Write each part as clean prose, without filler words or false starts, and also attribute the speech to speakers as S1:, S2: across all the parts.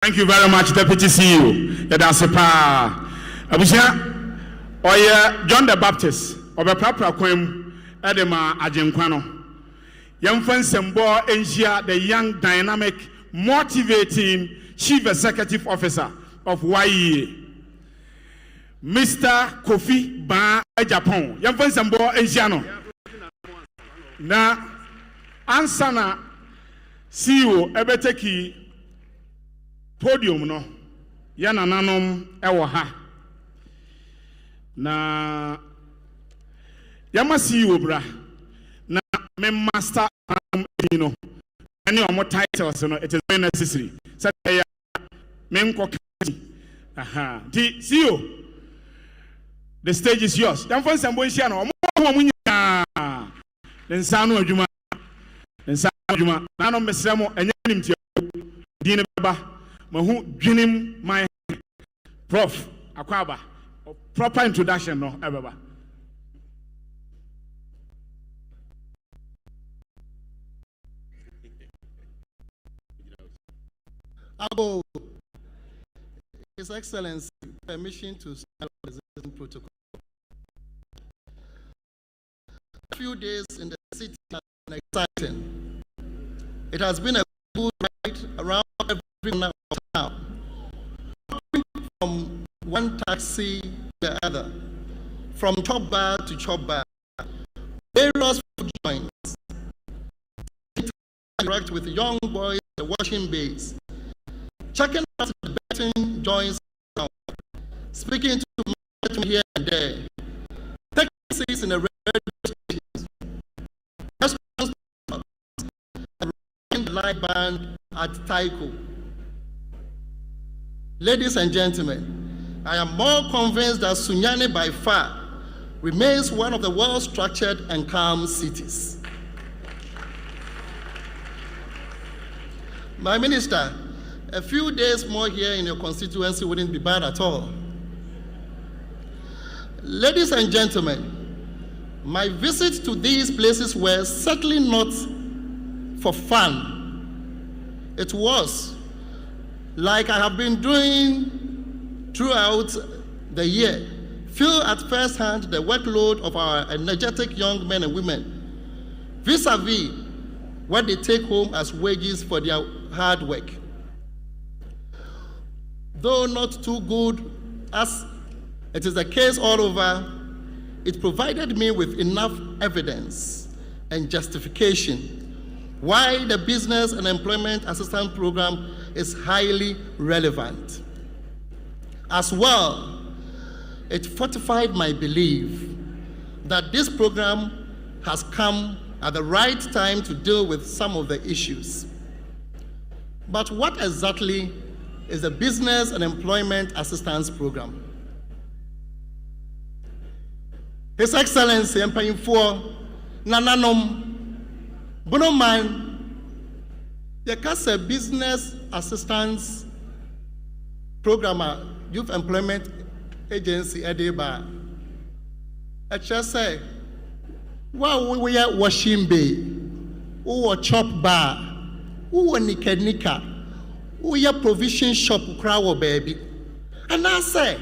S1: Thank you very much, Deputy CEO. Yadasepa. Abusia, Oya John the Baptist, Obeprapra Kwem, Edema Ajenkwano. Young Sembo Asia, the young, dynamic, motivating Chief Executive Officer of YEA. Mr. Kofi Ba Japan. Young Sembo Asiano. Na Ansana CEO Ebeteki podium no yana nanom ewo ha na yama CEO bra na me master no any omo titles no it is very necessary say ya me nko aha di CEO the stage is yours dan fon sambo nhia no omo ho nya nsano adwuma na no mesremo enya nimtia di ne baba mahu dwinim my prof akwaba proper introduction no ebeba
S2: Abo His Excellency permission to start the protocol. A few days in the city has been exciting. It has been a good ride around every corner of town. From one taxi to the other, from chop bar to chop bar, various food joints, interact with young boys at the washing bays, checking out the betting joints, speaking to men here and there, taking seats in the radio stations, the live band at Taiko. Ladies and gentlemen, I am more convinced that Sunyani by far remains one of the well-structured and calm cities. My minister, a few days more here in your constituency wouldn't be bad at all. Ladies and gentlemen, my visits to these places were certainly not for fun. It was, like I have been doing throughout the year, feel at first hand the workload of our energetic young men and women, vis-a-vis what they take home as wages for their hard work. Though not too good as it is the case all over, it provided me with enough evidence and justification why the Business and Employment Assistance Program is highly relevant. As well, it fortified my belief that this program has come at the right time to deal with some of the issues. But what exactly is the Business and Employment Assistance Program? His Excellency Mpanyinfoɔ Nananom Bonoman Yakasa Business Assistance Program Youth Employment Agency Edeba. I just say, wow, we are washing bay, who chop bar, who nika, who provision shop crowd baby. And I say,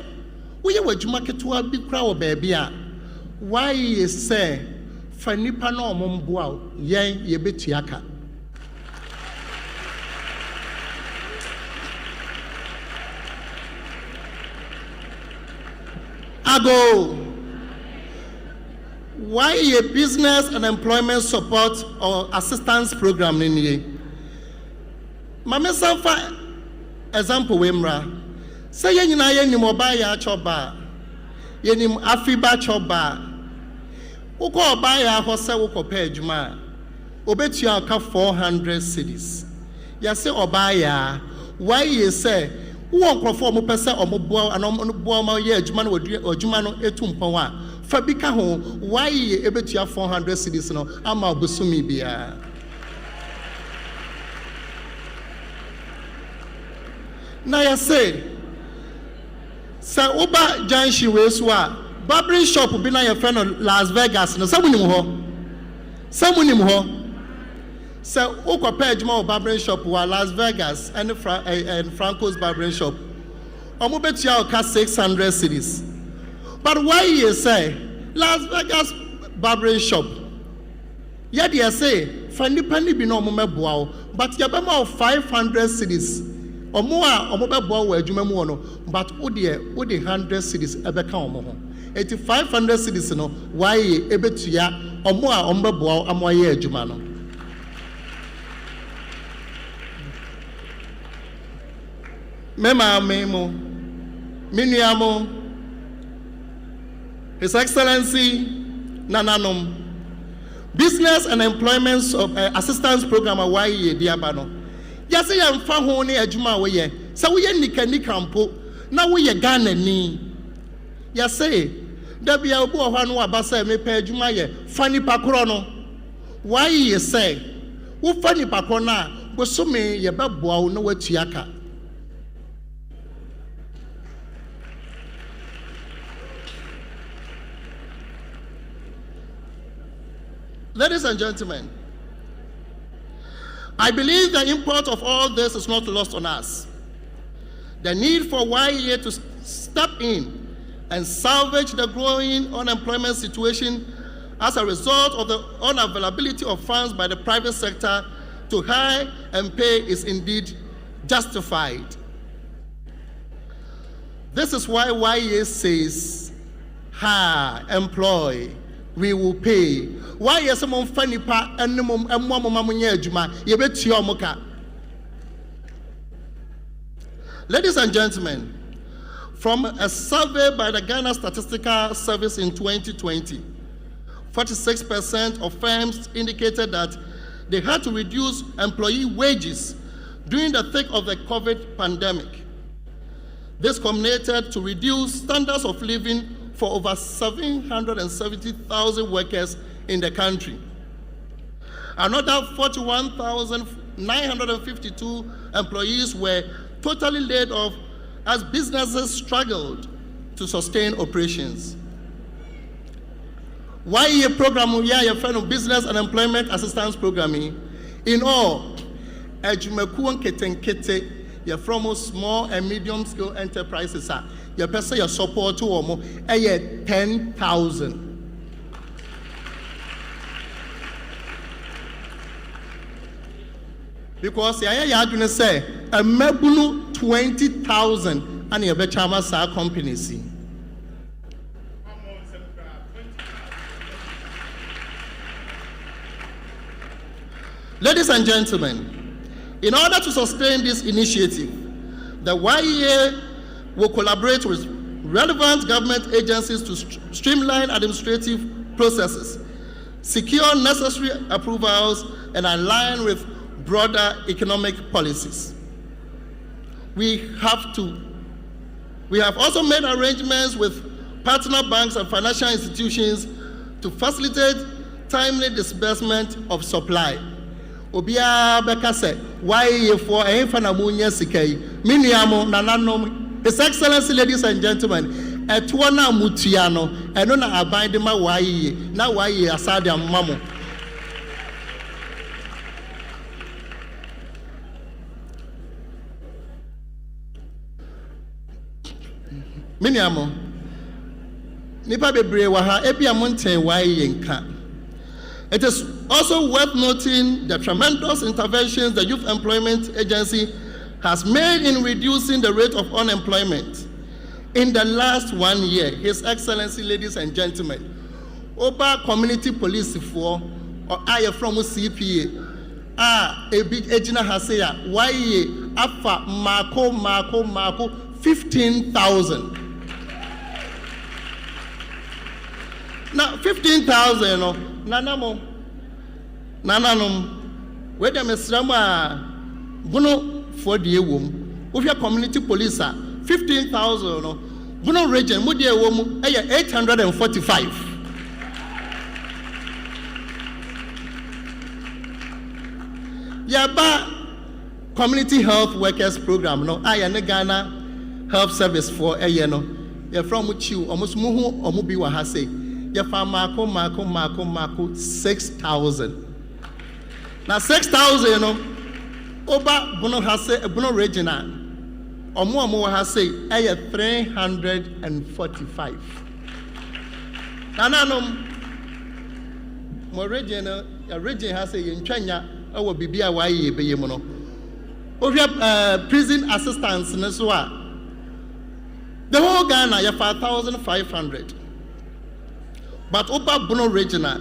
S2: we are Jumaketua big crowd baby. Why is say for nipa no omboa yen ye betuaka? Ago, why a business and employment support or assistance program in here? Mama Safa example wemra. Say yen na yen ni mobile ya choba. Yen ni afiba choba. Uko obaya hose uko pay juma. Obetua ka 400 cedis. Ya say obaya, why you say who conform mo pese omoboa anoboa ma ye adwuma no adwuma no etumpon a fa bi ka ho why ye ebetua 400 cedis no ama obosumi bia na ya say oba janshi we so a barbering shop bi na your friend Las Vegas no samunim ho So, Oko Pejmo barbering shop wa Las Vegas and Franco's barbering shop. Omo betia oka 600 cedis. But why you say Las Vegas barbering shop? Yet you say fanny penny be no meboa, but yabema 500 cedis. Omo beboa we adwuma mu no, but odi 100 cedis ebeka omo ho. 8500 cedis no why ebetua omo a ombeboa amoye adwuma no. Memo, Miniamo, His Excellency Nananom, Business and Employment Assistance Program away Diabano. Yes, I am Fahoni Ajuma way. So we are Nikampo, now we are Ghana ni. Yes, say, there be a boy who abasa me pay Jumaye, Fanny Pacrono. Why you say, who Fanny Pacrona, was so me, ye babwa no what yaka. Ladies and gentlemen, I believe the import of all this is not lost on us. The need for YEA to step in and salvage the growing unemployment situation as a result of the unavailability of funds by the private sector to hire and pay is indeed justified. This is why YEA says, employ, we will pay. Why is someone funny pa and no juma? Ladies and gentlemen, from a survey by the Ghana Statistical Service in 2020, 46% of firms indicated that they had to reduce employee wages during the thick of the COVID pandemic. This culminated to reduce standards of living for over 770,000 workers in the country. Another 41,952 employees were totally laid off as businesses struggled to sustain operations. YEA program, YEA Business and Employment Assistance Programming, in all, Ejumakuan Ketenkete, from small and medium scale enterprises, your person your support to almost 10,000. Because you gonna say a mebunu 20,000 and your bechama sa companies. Ladies and gentlemen, in order to sustain this initiative, the YEA will collaborate with relevant government agencies to streamline administrative processes, secure necessary approvals, and align with broader economic policies. We have also made arrangements with partner banks and financial institutions to facilitate timely disbursement of supply. Obia Bekase, why for a fanamunya sikei, miniamo, nananom, His Excellency, ladies and gentlemen, Etwana Mutiano, and on a binding my why, now why Asadia Mamo. Miniamo Nipa Bebre Waha, Ebia Mountain, why Yenka. It is also worth noting the tremendous interventions the Youth Employment Agency has made in reducing the rate of unemployment. In the last 1 year, His Excellency, ladies and gentlemen, Oba Community Police for or I from CPA, a big Ejina Hasea, why Afa Marco 15,000. Now 15,000 no nanamo where the mesrama buno for the wom with your community police 15,000 no buno region mu die wom 845. Yaba community health workers program no ayane Ghana health service for no you from Uchiu almost muhu omubi wa ha say Yafa Marco 6,000. Now 6,000, you know, Oba Bono has say Bono Regina, or more has say 345. Nananum, more Regina, a region has say in China, I will be BIY, be mono. Prison assistance, Neswa. The whole Ghana, you 5,500. But Oba Bono Regina,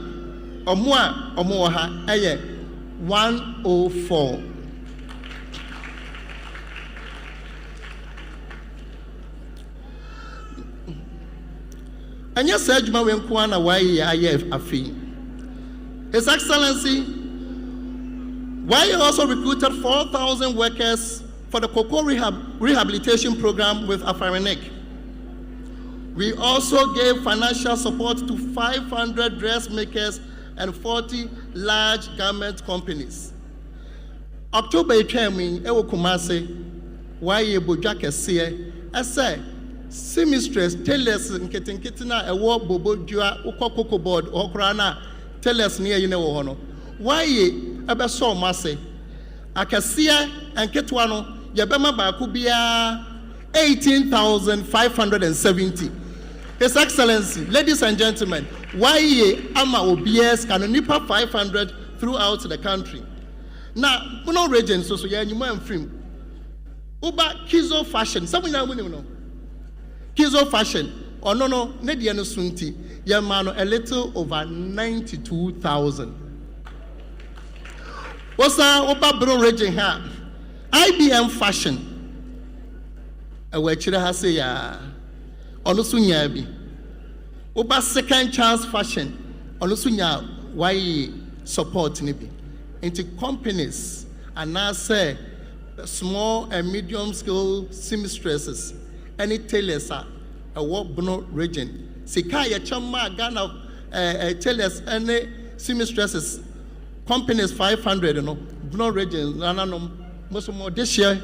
S2: or more, 104. And yes, Edgema when Kwana YE a fee. His Excellency, YE also recruited 4,000 workers for the cocoa rehabilitation program with Afarinik. We also gave financial support to 500 dressmakers and 40 large garment companies. October came ewo Kumase, YE Bojake see, I say, seamstress, tailors, nketinkitina, ewo bobo jua, ukoko board, okrana, tailors near you know, YE ebe so mase, akasia and ketwano, yabema bakubia 18,570. His Excellency, ladies and gentlemen, YE ama OBS can nipa 500 throughout the country. Now, no region so yeah, you might film. Uba Kizo fashion. Someone know. Kizo fashion. Oh no, Nediano Sunti. Yamano a little over 92,000. What's that? Uba Bro region here. IBM fashion. A wechira has say ya. Onusunya bi. Uba second chance fashion. Onusunya YE support nibi. Into companies and now say small and medium scale seamstresses, any tailors are a work Bono region. Sikaya Chama Ghana tailors any seamstresses companies 500 you know Bono region nananum most more this year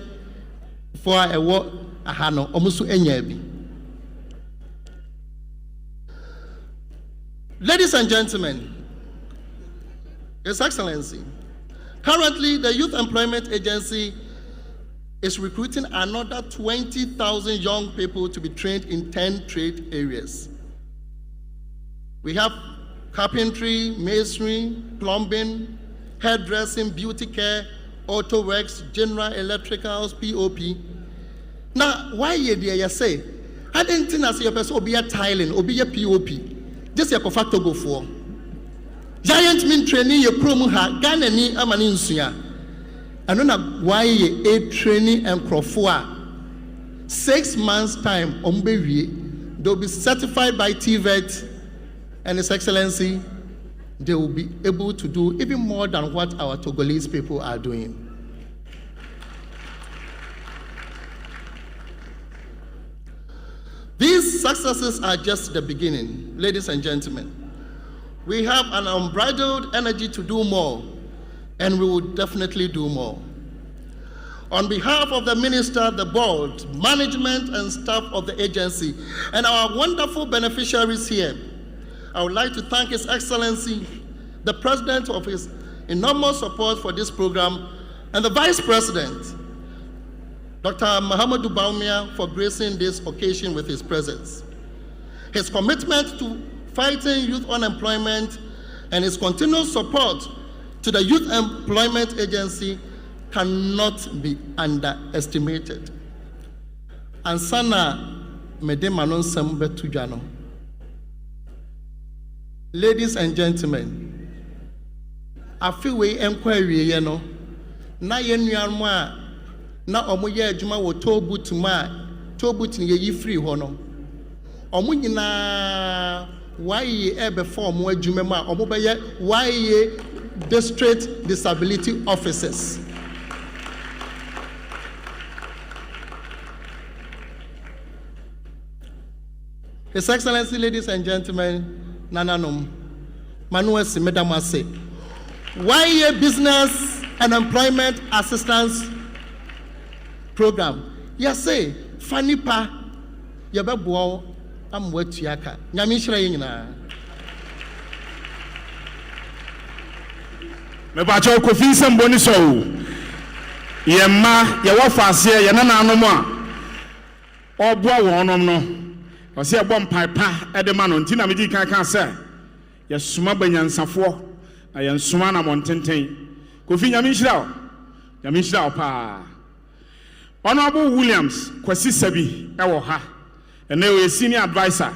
S2: for a work ahano omusu enyabi. Ladies and gentlemen, His Excellency, currently the Youth Employment Agency is recruiting another 20,000 young people to be trained in 10 trade areas. We have carpentry, masonry, plumbing, hairdressing, beauty care, auto works, general electricals, POP. Now, why you say? I didn't think as your person be a tiling, or be a POP. Just your factor go for. Giant mean training your promo ha Ghana ni amani nsuya. Ano na why a training and crofua 6 months time ombewie they'll be certified by TVET and His Excellency they will be able to do even more than what our Togolese people are doing. These successes are just the beginning, ladies and gentlemen. We have an unbridled energy to do more, and we will definitely do more. On behalf of the Minister, the Board, management, and staff of the agency, and our wonderful beneficiaries here, I would like to thank His Excellency, the President of his enormous support for this program, and the Vice President, Dr. Mahamadou Bawumia, for gracing this occasion with his presence. His commitment to fighting youth unemployment and his continued support to the Youth Employment Agency cannot be underestimated. Ansana Midday manon sembe tujano. Ladies and gentlemen, afiwe enquiry yeno na yenuanwa na omoye adwuma wo tobut ma tobut ne yi free ho no omo nyina why ebe form adwuma ma omo be ye why district disability officers. His Excellency, ladies and gentlemen, nananom Manuel Simedamase, why business and employment assistance program. Yes, say, funny pa, yababo, I'm wet yaka. Yamishra yina.
S1: Me ba cho Kofi nsɛm bɔ ni so ye ma ye wo faase ye na nanom a ɔboa wɔnom no ɔse ɛbɔ mpaipa ɛde ma no nti na medi kan kan sɛ ye soma banyansafoɔ na ye nsoma na montenten Kofi nyame nhyira wo pa Honorable Williams Kwasi Sabi ɛwɔ ha and they were senior advisor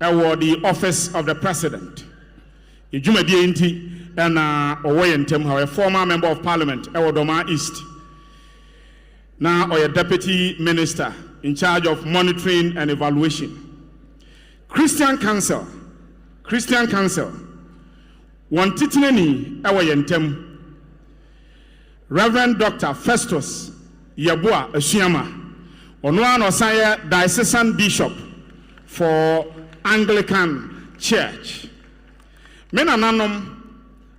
S1: ɛwɔ the office of the president Ejumadi enti and Owayentem, a former member of parliament, Ewadoma East. Now, or a deputy minister in charge of monitoring and evaluation. Christian Council, one titineni Ewayentem, Reverend Dr. Festus Yabua Esuama, Onuan Osaya diocesan bishop for Anglican Church. Mena nanom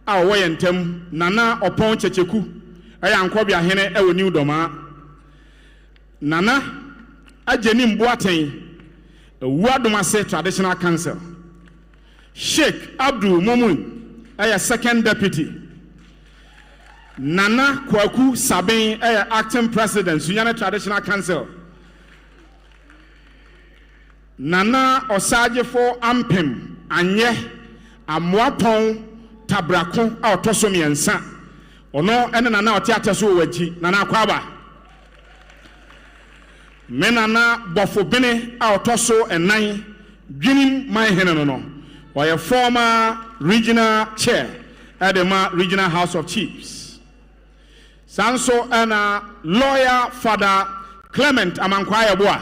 S1: a Owayentem Nana Opon Checheku aya Nkobia hene ewo New Doma Nana Ajeni Mboaten Uadomase Traditional Council Sheikh Abdul Momun aya second deputy Nana Kwaku Sabin aya acting president Sunyane Traditional Council Nana Osajefo Ampem Anye Amoapon Tabrako a otoso miensa ono ene nana otiate so waji nana kwaba me nana bofobene a otoso enan dwinim man hene no or former regional chair at the regional house of chiefs sanso ana lawyer Father Clement Amankwaya Boa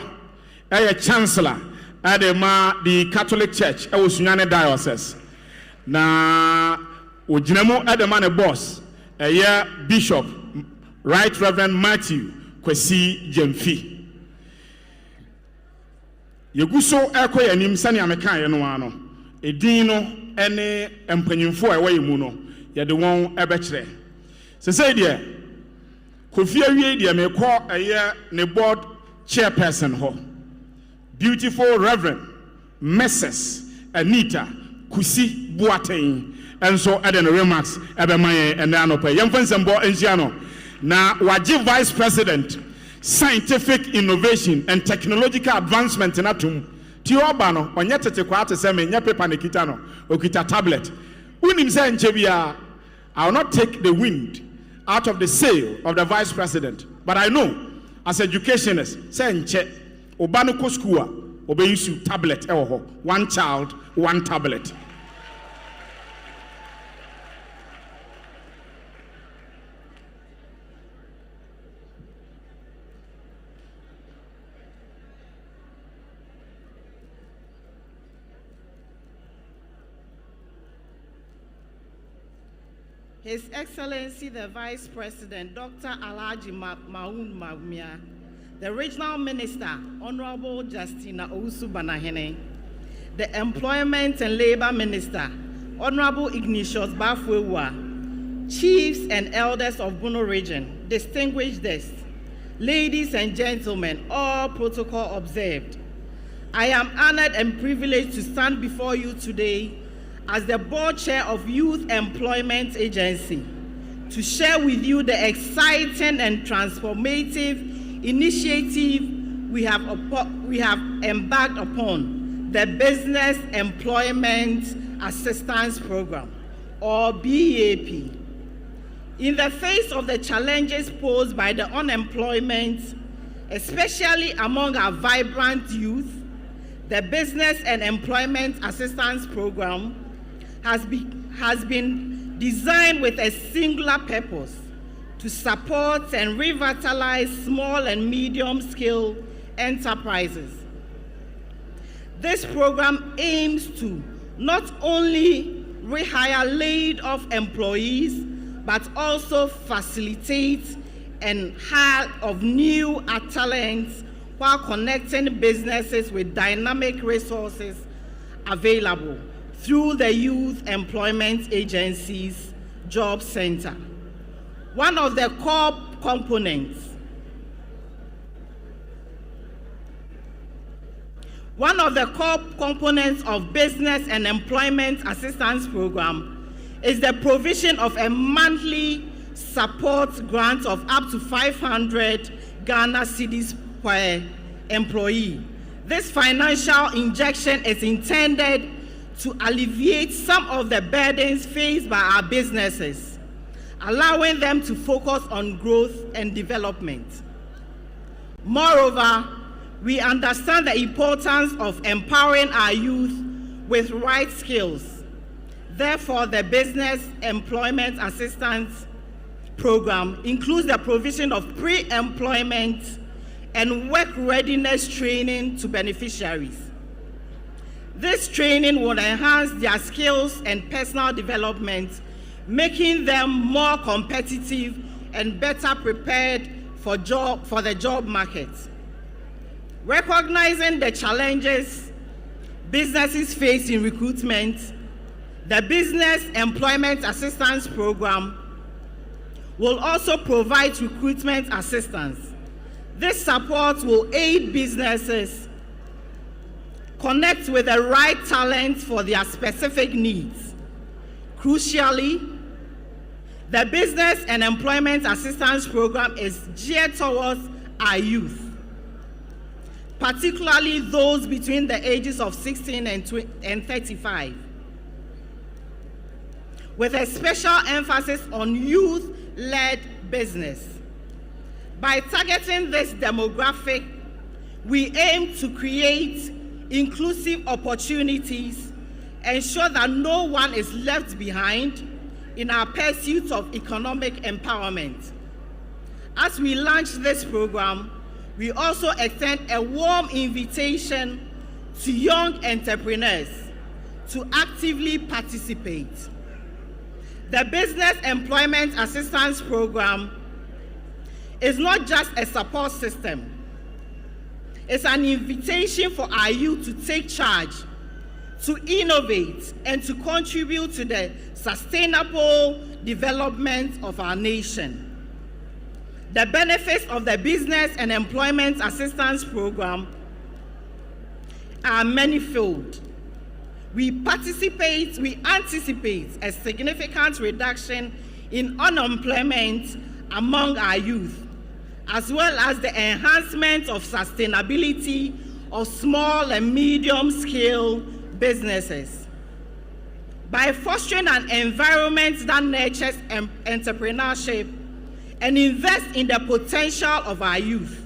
S1: a chancellor at the Catholic Church e Sunyane diocese na Ojinamo Edemane boss, a Bishop, Right Reverend Matthew Kwesi Jemfi. Yeguso eko yanim sani amekan ye no ano. Edin no ene empanyimfo a ɛwɔ yemu no ye de won ebekire. Se say de Kofi awie de me kɔ ɛyɛ ne board chairperson ho. Beautiful Reverend Mrs. Anita Kusi Boateng. And so Eden remarks Ebemaye and Anope. Young Fansambo Engiano. Now Waji Vice President, Scientific Innovation and Technological Advancement in Atum. Tiobano, on yet kwate seme nyapepa nekitano, okita tablet. Unim say nchebia, I will not take the wind out of the sail of the Vice President. But I know, as educationists, say nche, obano ko school, obeyusu tablet ewo, one child, one tablet.
S3: His Excellency the Vice President, Dr. Alhaji Maun Mawumia, the Regional Minister, Honorable Justina Owusu Banahene, the Employment and Labor Minister, Honorable Ignatius Bafwewa, Chiefs and Elders of Bono Region, distinguished guests, ladies and gentlemen, all protocol observed. I am honored and privileged to stand before you today as the board chair of Youth Employment Agency to share with you the exciting and transformative initiative we have embarked upon, the Business Employment Assistance Program, or BEAP. In the face of the challenges posed by the unemployment, especially among our vibrant youth, the Business and Employment Assistance Program has been designed with a singular purpose: to support and revitalize small and medium-scale enterprises. This program aims to not only rehire laid-off employees, but also facilitate and hire of new talents while connecting businesses with dynamic resources available through the Youth Employment Agency's Job Center. One of the core components of Business and Employment Assistance Program is the provision of a monthly support grant of up to 500 Ghana cedis per employee. This financial injection is intended to alleviate some of the burdens faced by our businesses, allowing them to focus on growth and development. Moreover, we understand the importance of empowering our youth with right skills. Therefore, the Business Employment Assistance Program includes the provision of pre-employment and work readiness training to beneficiaries. This training will enhance their skills and personal development, making them more competitive and better prepared for the job market. Recognizing the challenges businesses face in recruitment, the Business Employment Assistance Program will also provide recruitment assistance. This support will aid businesses connect with the right talent for their specific needs. Crucially, the Business and Employment Assistance Program is geared towards our youth, particularly those between the ages of 16 and 35, with a special emphasis on youth-led business. By targeting this demographic, we aim to create inclusive opportunities, ensure that no one is left behind in our pursuit of economic empowerment. As we launch this program, we also extend a warm invitation to young entrepreneurs to actively participate. The Business Employment Assistance Program is not just a support system. It's an invitation for our youth to take charge, to innovate, and to contribute to the sustainable development of our nation. The benefits of the Business and Employment Assistance Program are manifold. We anticipate a significant reduction in unemployment among our youth, as well as the enhancement of sustainability of small and medium-scale businesses. By fostering an environment that nurtures entrepreneurship and invests in the potential of our youth,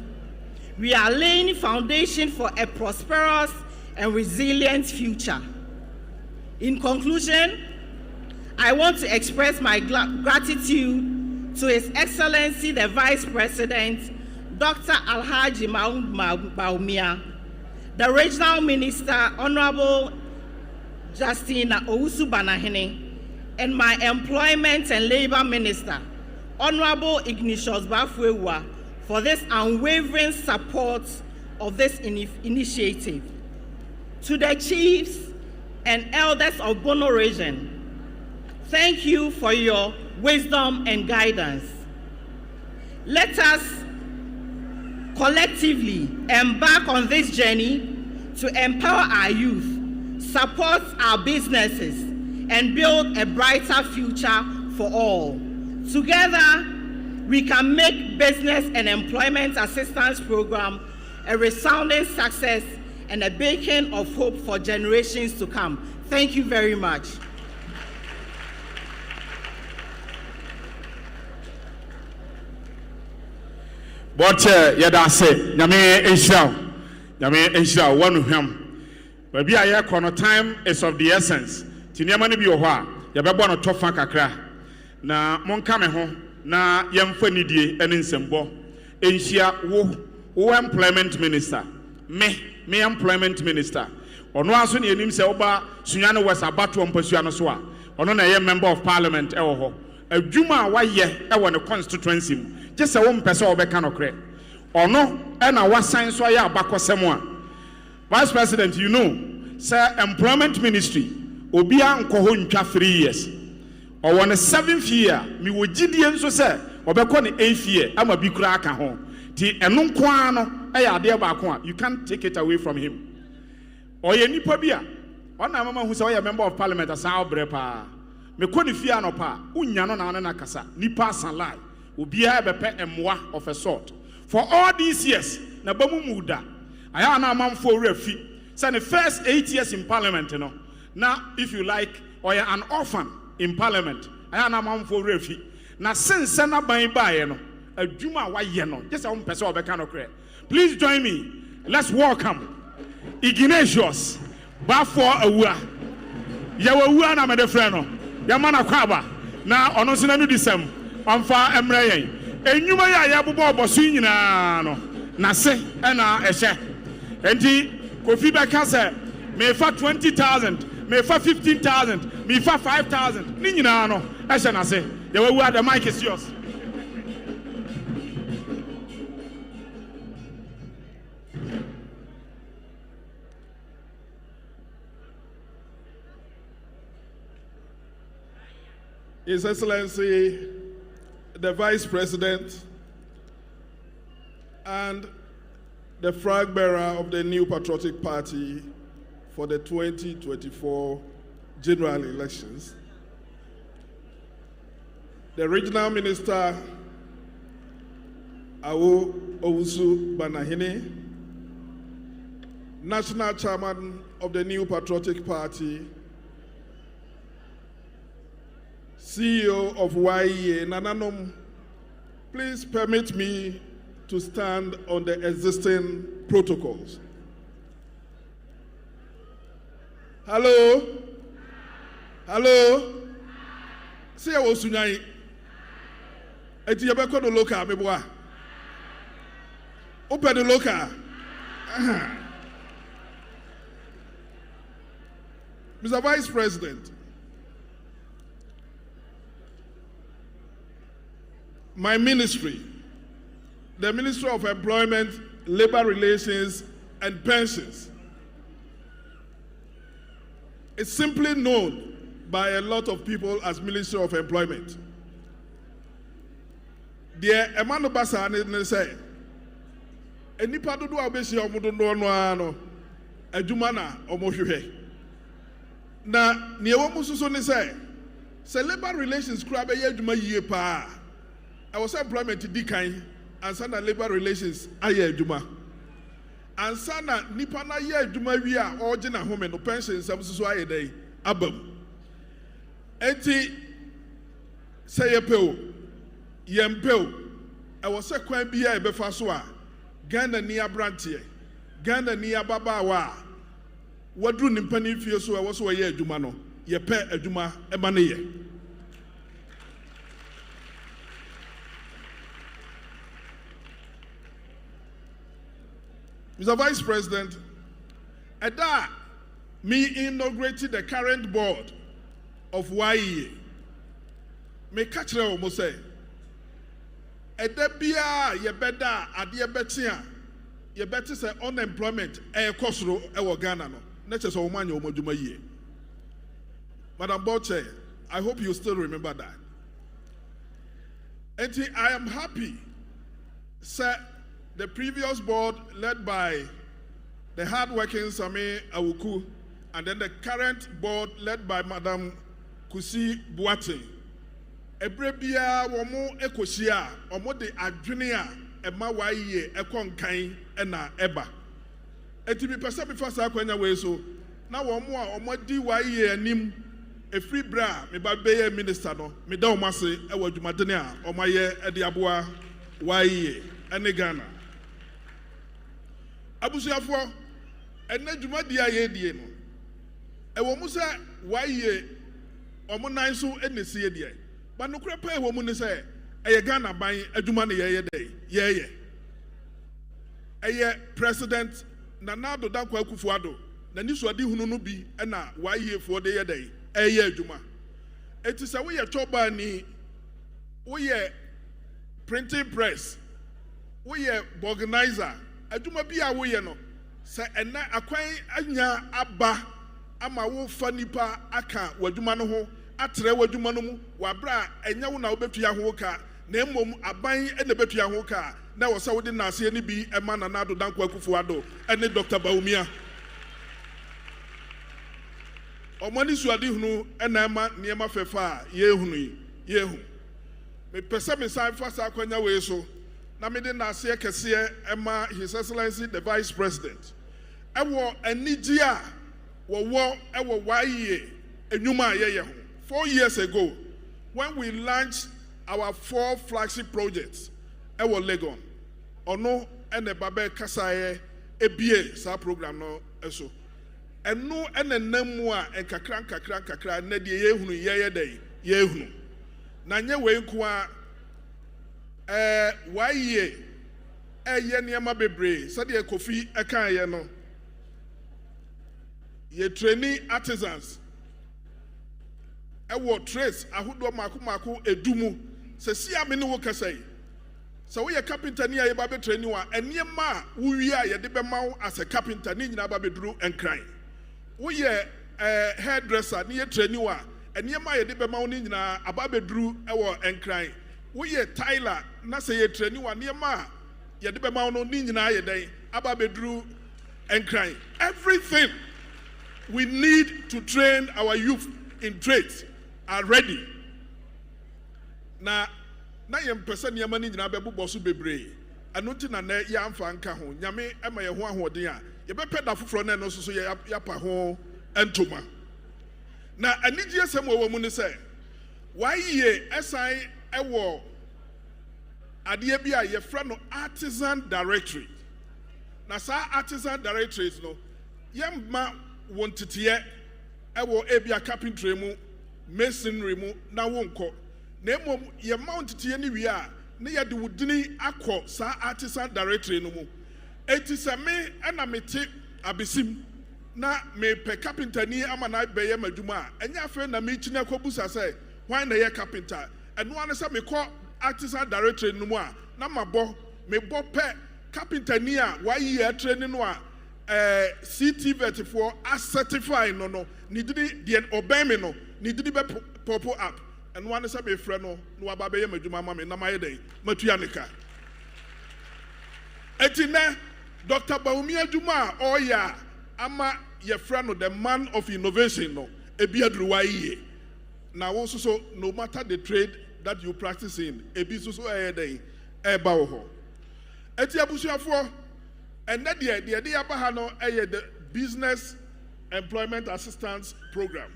S3: we are laying the foundation for a prosperous and resilient future. In conclusion, I want to express my gratitude to His Excellency the Vice President, Dr. Alhaji Baumia, the Regional Minister, Honorable Justina Owusu-Banahene, and my Employment and Labor Minister, Honorable Ignatius Bafwewa, for this unwavering support of this initiative. To the chiefs and elders of Bono region, thank you for your wisdom and guidance. Let us collectively embark on this journey to empower our youth, support our businesses, and build a brighter future for all. Together, we can make Business and Employment Assistance Program a resounding success and a beacon of hope for generations to come. Thank you very much.
S1: But yada say, Yame Ishra, one of him. But be a chrono time is of the essence. Tinyamani bi oha, yabebo no tofa kakra. Na monka me ho, na yemfa nidie ene nsembo. Enhia wo employment minister. Me employment minister. Ono aso ne enim se oba sunya no wasa bato mpasua no so a. Ono na ye member of parliament e wo ho. Adwuma wa ye e wo ne constituency mu. Just a one person or becano cre. Or no, and our science why abakosemo. Vice President, you know, sir, employment ministry, Obia Nkoho nka 3 years. Or on the 7th year, me wo Gideon so say, or beko the 8th year, I'm a big crack at home. The enunkwano, dear bakwa, you can't take it away from him. Or ye nipobia. One mama who say a member of parliament as our brepa. me kɔ ne fie anɔpa unya no na kasa nipa sanlai obiara bɛpɛ emwa of a sort for all these years na bamu muda aya na amamfo refi say the first 8 years in parliament no now if you like or you're an orphan in parliament aya na amamfo refi na since na ban baaye no adwuma wayɛ no just a person obeka no kre please join me let's welcome Ignatius Bafo Awua Yawua na mede frɛ no Yamana kwaba na ɔno nso na no disem ɔmfa emrɛ yɛn enwuma ya yɛbobɔ ɔbɔso nyinaa no na se ɛna ɛhyɛ enti Kofi bɛka sɛ mefa 20,000 mefa 15,000 mefa 5,000 ni nyinaa no ɛhyɛ na se Yawua the mic is yours.
S4: His Excellency, the Vice President and the flag bearer of the New Patriotic Party for the 2024 general elections, the Regional Minister, Unauthorized Banahine, National Chairman of the New Patriotic Party, CEO of YEA, Nananom, please permit me to stand on the existing protocols. Hello? Hello? See I was Sunyai. Eti yabeko no loka, meboa. Open the loka. Mr. Vice President, my ministry, the Ministry of Employment, Labor Relations, and Pensions, is simply known by a lot of people as Ministry of Employment. The Emmanuel Basa say, "Any part of the Abeshi omudo no ano, adwumana omohwehwe." Na newo mususo ne say labor relations kura be adwuma yie pa. I was employment dikan and sana labor relations aye adwuma. And sana nipa na ye adwuma wi a oje na home no pension sam so aye dai abam. Enti say yepeo yempeo I was say kwan bia e befa so a Ghana ni abrantie Ghana ni ababaawa wadru ni mpani fie so e wo so ye adwuma no ye pe adwuma e ma ne ye. Mr. Vice President, Ada, me inaugurated the current board of YEA. Me catch them almost say, Ada bia ye beda adie betia ye better say unemployment e kosro e wo Ghana no. Na che so omanya omodwuma yie. Madam Boche, I hope you still remember that. And I am happy, sir. The previous board, led by the hard-working Sami Awuku, and then the current board, led by Madam Kusi Buate, Ebrebia, Womo Ekosia, Omo de Adrinia, Emma Waye, Ekon Kain, Ena Eba. Etibi Pasa before Sakwanya Weso, now Omo di Waye Nim, a free bra, me Babe Minister, no, me da Omase, Ewa Jumadenia, Omaye, Ediabua, Waye, Enegana. Abusuafo ene dwuma dia ye die no e wo mu se waye omo nan so enesi die ba no kura pa e wo mu ne se e Ghana ban adwuma ne ye dey ye President Nana Addo Dankwa Akufo-Addo na ni so adi hunu no bi e na waye fo de ye dey ye adwuma eti se wo ye choba ni wo ye printing press wo ye organizer adwuma bi a wo ye no se ena akwan anya aba ama wo fa nipa aka wadwuma no ho atre wadwuma no mu wabra enya wo na wo betua ho ka na emom aban e na betua ho ka na wo se wo de na ase ni bi e ma Nana Addo Dankwa Akufo-Addo ene Dr. Bawumia Omani suadi hunu enema niema fefa yehunu yehu. Me pese me sai fasa kwanya we so na me de na ase kese ema His Excellency the Vice President. Ewo anigi a wo ewo waye enwuma ye ho. 4 years ago when we launched our 4 flagship projects ewo Legon ono ene babe kasaye ebie sa program no eso eno ene namu a enkakra na de yehunu yeye dey yehunu na nye we nko a waye eye niema bebre so de Kofi ekan ye no ye trainee artisans ewo trace ahodo mako edumu se sia me ne wo kasai so we carpenter ni aye ba be training wa eniema wo wi a ye de be ma as a carpenter ni nyina ba be duru enkran wo ye hairdresser ni ye training wa eniema ye de be ma wo ni nyina aba be duru ewo enkran wo ye tyler na se ye training wa niema ye de be ma wo ni nyina ye den aba be duru enkran. Everything we need to train our youth in trades are ready. Na yem pese niema ni nyina bebo so bebre anoti na na ya amfa nka ho nyame ema ye ho ahoden a ye bepe da foforo na no so ya pa ho entoma na anigi esem wo mu ne se why ye esai ewo ade bia ye fra no artisan directory na sa artisan directories no yemma wontete ewo ebia carpentry mu masonry mu na wonko na mom ye mount tie ni wi a ne ye de wudini akọ sa artisan directory no mu enti se me na mete abesim na me pe carpenter ni ama na be ye madwuma enya afa na me china kobusa se why na ye carpenter eno ane se me kọ artisan directory no mu a na mabọ me bọ pe carpenter ni a why ye training no a CT vertifo a certify no ni didi de obey me no ni didi be pop up and one is a be friend no aba be madwuma ma me na maye den matua nika etine Dr. Baumi adwuma oya ama ye friend no the man of innovation no ebi adruwa yiye na wo so no matter the trade that you practice in ebi so den e ba wo ho eti abusuafo and that the aba ha no the business employment assistance program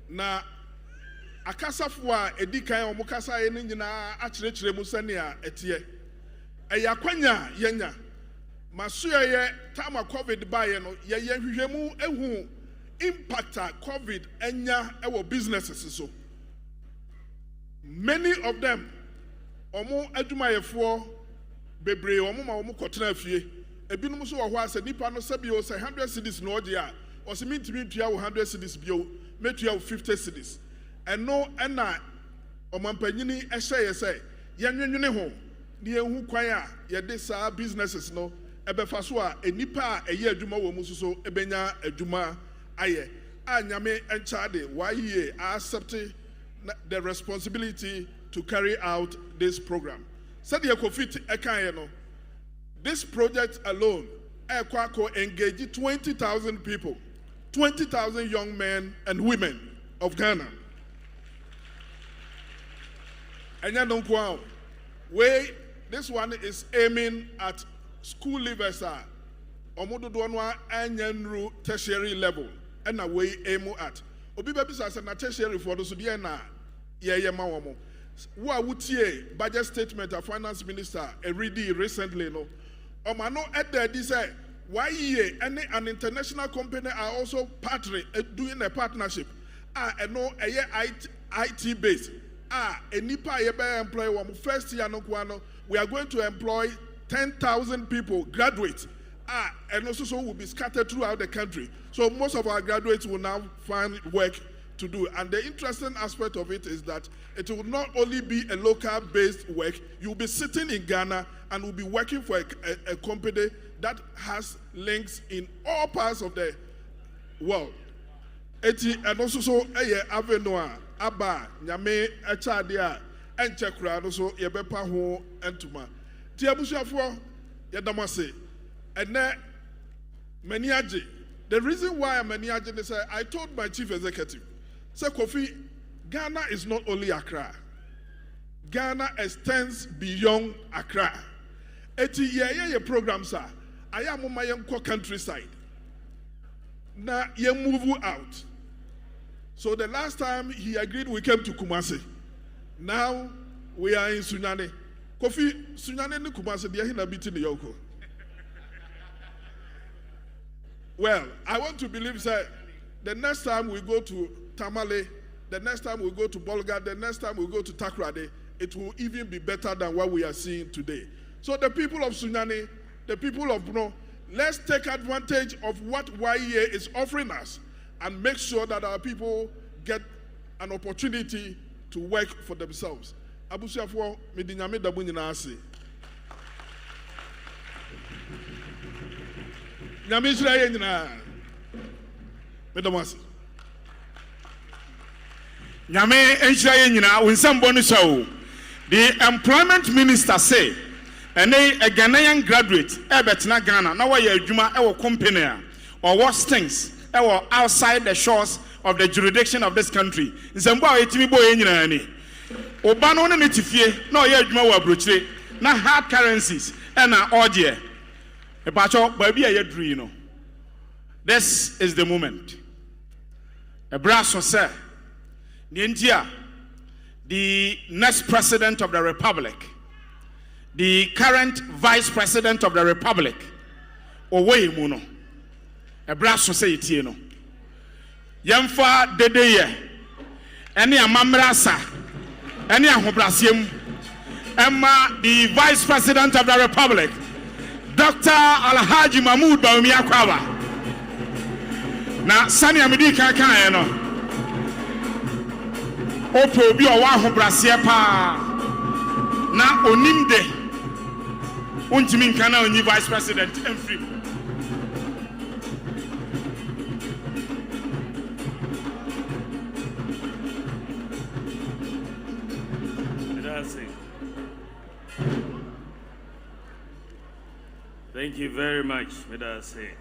S4: na akasafo a edikan omo kasa ye nyina akyerɛkyerɛ mu sɛnea ɛteɛ ɛyɛ akwanya yɛnya masoɛ yɛ tama covid ba ye no ye hwehwɛmu ehu impact a covid enya ɛwɔ businesses so many of them omo adwumayɛfoɔ bebree omo ma omo kɔtena afie ebinom so wɔ hɔ asɛ nipa no sɛ bio sɛ 100 cedis no ɔgye a ɔsɛ mintimi tua wo 100 cedis bio metua wo 50 cedis ɛno ɛna ɔmampanyini ɛhyɛ yɛ sɛ yɛnwenwene ho ne yɛhu kwan a yɛde saa businesses no ɛbɛfa so a enipa a ɛyɛ adwuma wɔ mu so ɛbɛnya adwuma ayɛ a nyame ɛnkyade wayie accept the responsibility to carry out this program. Sɛdeɛ Kofi ɛkan yɛ no this project alone ɛkɔ engage 20,000 people, 20,000 young men and women of Ghana. This one is aiming at school leavers and tertiary level and we aim at obi babisa na tertiary for those so na who are budget statement of finance minister ready recently no omano at there say why an international company are also partnering doing a partnership no IT based enipa employ first year no we are going to employ 10,000 people graduates and also will be scattered throughout the country, so most of our graduates will now find work to do. And the interesting aspect of it is that it will not only be a local based work, you'll be sitting in Ghana and will be working for a company that has links in all parts of the world. And also so avenue aba nyame echadia enche kura no so yebepa ho entuma ti abusuafo yedamase ene mani age The reason why I'm an agent is I told my chief executive, say Kofi, Ghana is not only Accra. Ghana extends beyond Accra. Eti ye program sir. I am on my countryside. Now ye move out. So the last time he agreed, we came to Kumasi. Now we are in Sunyane. Kofi, Sunyane ni Kumasi, they are in a bit in the Yoko. Well, I want to believe that the next time we go to Tamale, the next time we go to Bolga, the next time we go to Takrade, it will even be better than what we are seeing today. So the people of Sunyane, the people of Bruno, let's take advantage of what YEA is offering us and make sure that our people get an opportunity to work for themselves. Abusiafo medinyame dabu nyina ase. Nyame Israel nyina. Medamasi.
S1: Nyame Israel nyina winsam bonu so. The employment minister say a Ghanaian graduate betina Ghana na wa ye adwuma e wo company or what stings e wo outside the shores of the jurisdiction of this country. Nsembo a etimi boy nyina ni. Oba no ne tifie na o ye adwuma wo abrochire na hard currencies e na odie. E pa cho ba bi ye dru no. This is the moment. A brasso say the India, the next president of the republic, the current vice president of the republic, Owe Muno, a brass society, no. Yamfa Dedeye, any Amamrasa, any Ahobrasium, Emma, the vice president of the republic, Dr. Alhaji Mahmoud Bawumia Kwaba. Now, Sani Amidi Kaka, no. Opo bi o wa Ahobrasia pa. Na onimde untimi nka na onyi vice president emfiri.
S5: Thank you very much, Midday.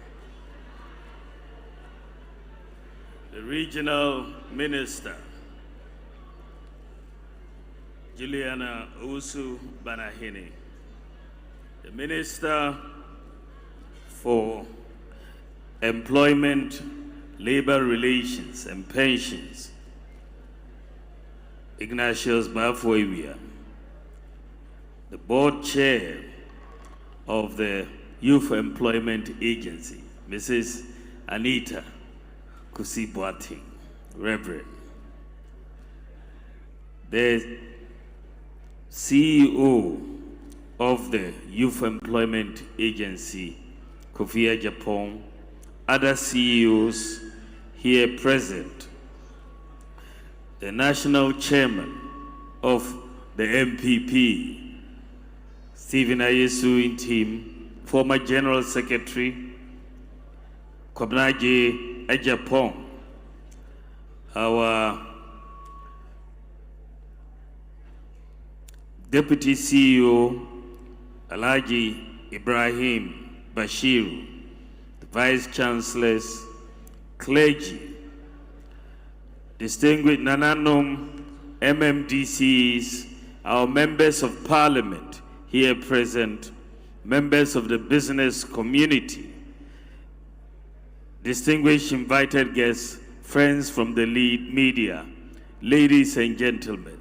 S5: The regional minister, Juliana Usu Banahini, the Minister for Employment, Labor Relations and Pensions, Ignatius Mafuewia, the Board Chair of the Youth Employment Agency, Mrs. Anita Kusibwati, Reverend, the CEO of the Youth Employment Agency, Kofi Japan, other CEOs here present, the National Chairman of the MPP, Stephen Ayesu in team, former General Secretary, Kwabnaje Ejapong, our Deputy CEO, Alhaji Ibrahim Bashiru, the Vice Chancellors, clergy, distinguished Nananum MMDCs, our members of Parliament here present, members of the business community, distinguished invited guests, friends from the lead media, ladies and gentlemen,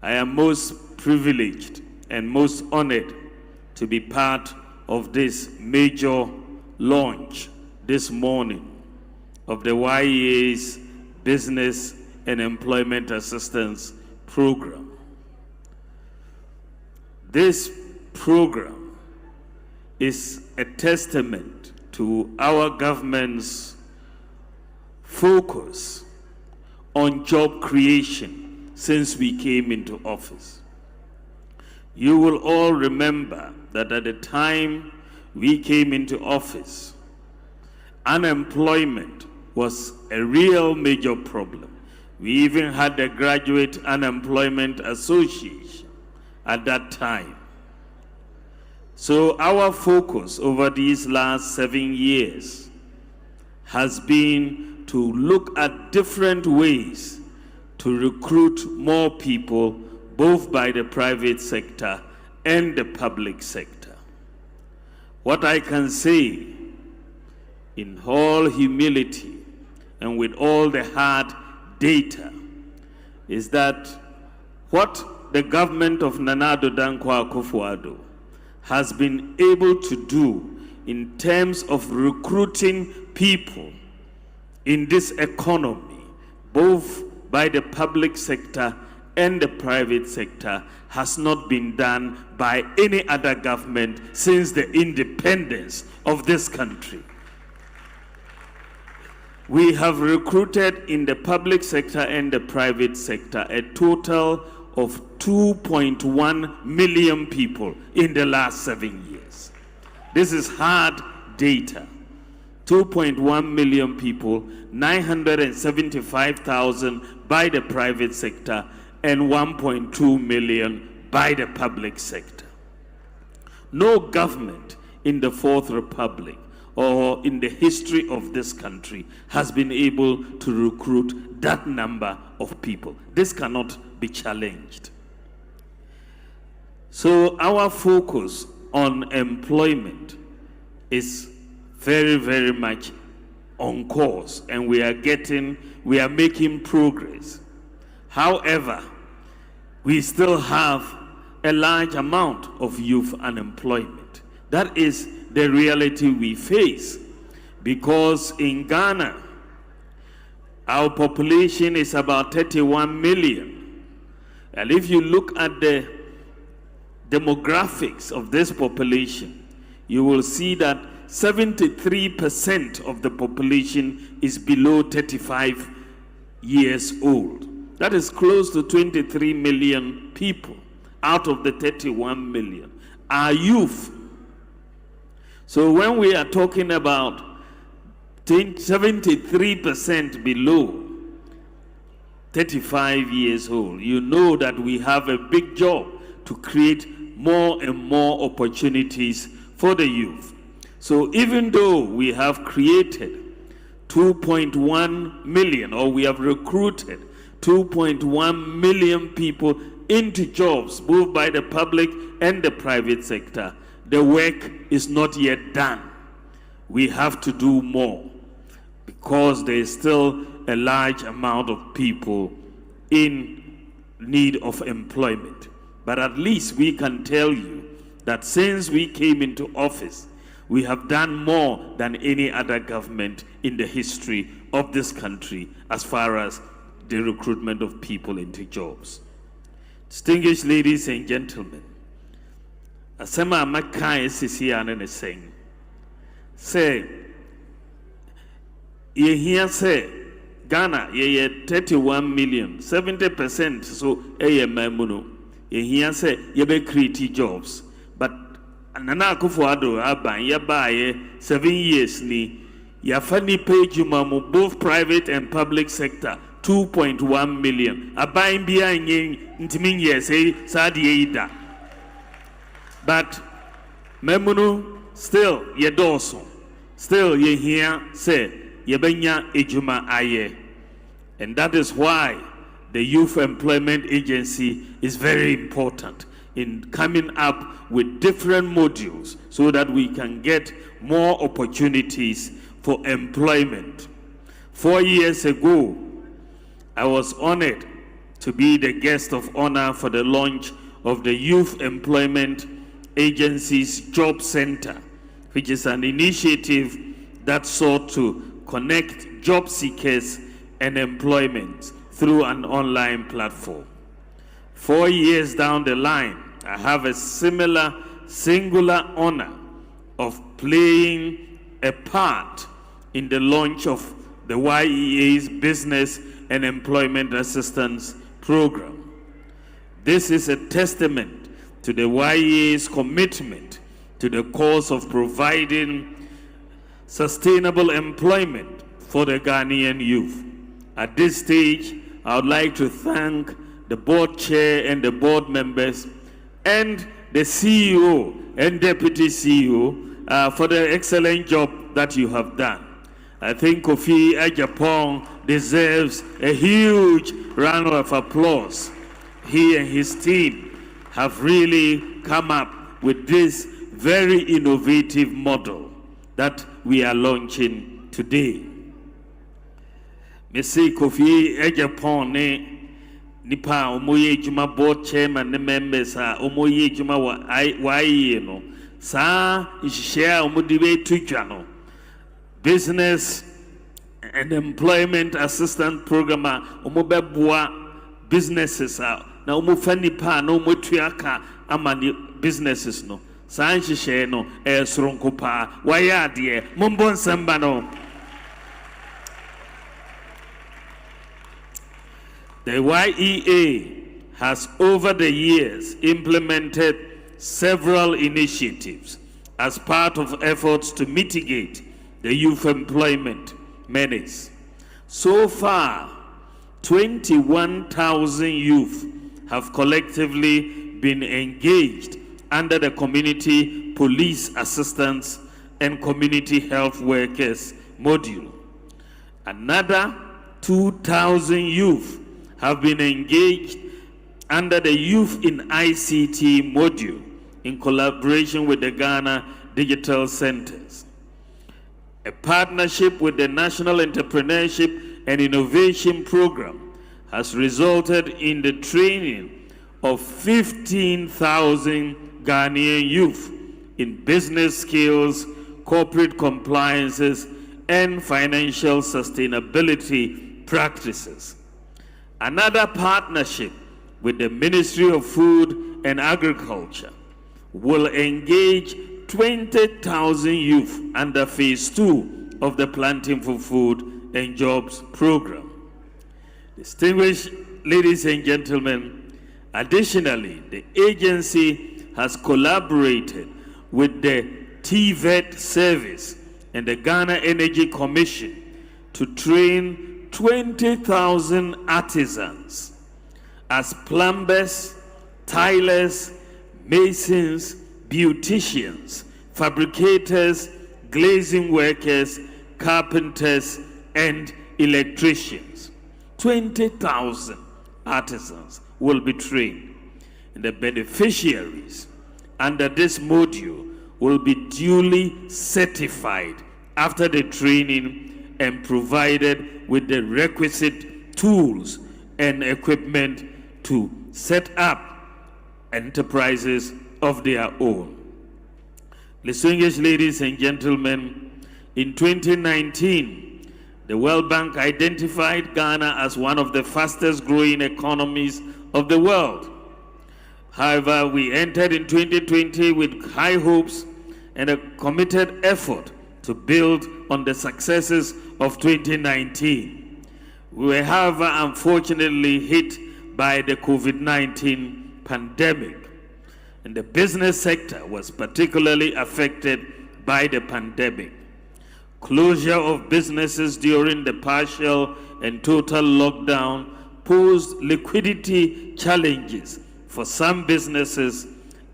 S5: I am most privileged and most honored to be part of this major launch this morning of the YEA's Business and Employment Assistance Program. This program is a testament to our government's focus on job creation since we came into office. You will all remember that at the time we came into office, unemployment was a real major problem. We even had the Graduate Unemployment Association at that time. So our focus over these last 7 years has been to look at different ways to recruit more people, both by the private sector and the public sector. What I can say in all humility and with all the hard data is that what the government of Nana Addo Dankwa Akufo-Addo has been able to do in terms of recruiting people in this economy, both by the public sector and the private sector, has not been done by any other government since the independence of this country. We have recruited in the public sector and the private sector a total of 2.1 million people in the last 7 years. This is hard data. 2.1 million people, 975,000 by the private sector, and 1.2 million by the public sector. No government in the Fourth Republic or in the history of this country has been able to recruit that number of people. This cannot be challenged. So our focus on employment is very, very much on course, and we are making progress. However, we still have a large amount of youth unemployment. That is the reality we face, because in Ghana, our population is about 31 million. And if you look at the demographics of this population, you will see that 73% of the population is below 35 years old. That is close to 23 million people out of the 31 million are youth. So when we are talking about 73% below 35 years old, you know that we have a big job to create more and more opportunities for the youth. So even though we have created 2.1 million, or we have recruited 2.1 million people into jobs, both by the public and the private sector, the work is not yet done. We have to do more, because there is still a large amount of people in need of employment. But at least we can tell you that since we came into office, we have done more than any other government in the history of this country as far as the recruitment of people into jobs. Distinguished ladies and gentlemen, asema makai sisi ane saying, say, ye here say, Ghana, ye 31 million, 70%, so ye mamuno. Ye here say, ye be create jobs. But Nana Akufo-Addo aban ye baye 7 years ni, ya fani pay jumamu both private and public sector 2.1 million. Aban biya nye ntimi ye say sadi ida. But memunu still ye doso. Still ye here say ye benya ejuma aye. And that is why the Youth Employment Agency is very important in coming up with different modules so that we can get more opportunities for employment. 4 years ago, I was honored to be the guest of honor for the launch of the Youth Employment Agency's Job Center, which is an initiative that sought to connect job seekers and employment through an online platform. 4 years down the line, I have a singular honor of playing a part in the launch of the YEA's Business and Employment Assistance Program. This is a testament to the YEA's commitment to the cause of providing sustainable employment for the Ghanaian youth. At this stage, I would like to thank the board chair and the board members and the CEO and deputy CEO for the excellent job that you have done. I think Kofi Ejapong deserves a huge round of applause. He and his team have really come up with this very innovative model that we are launching today. Mr. Kofi Ejapong ne nipa omoye juma board chairman ne members a omoye juma wa no sa ishia omodibe tutwa no business and employment assistance program a omobeboa businesses a na omofa nipa na omotuaka amani businesses no sa nhihye no soronko pa waya ade mombo nsamba no. The YEA has over the years implemented several initiatives as part of efforts to mitigate the youth employment menace. So far, 21,000 youth have collectively been engaged under the Community Police Assistance and Community Health Workers module. Another 2,000 youth have been engaged under the Youth in ICT module in collaboration with the Ghana Digital Centers. A partnership with the National Entrepreneurship and Innovation Program has resulted in the training of 15,000 Ghanaian youth in business skills, corporate compliances, and financial sustainability practices. Another partnership with the Ministry of Food and Agriculture will engage 20,000 youth under phase 2 of the Planting for Food and Jobs program. Distinguished ladies and gentlemen, additionally, the agency has collaborated with the TVET service and the Ghana Energy Commission to train 20,000 artisans as plumbers, tilers, masons, beauticians, fabricators, glazing workers, carpenters, and electricians. 20,000 artisans will be trained, and the beneficiaries under this module will be duly certified after the training and provided with the requisite tools and equipment to set up enterprises of their own. Distinguished ladies and gentlemen, in 2019, the World Bank identified Ghana as one of the fastest growing economies of the world. However, we entered in 2020 with high hopes and a committed effort to build on the successes of 2019. We were, however, unfortunately hit by the COVID-19 pandemic, and the business sector was particularly affected by the pandemic. Closure of businesses during the partial and total lockdown posed liquidity challenges for some businesses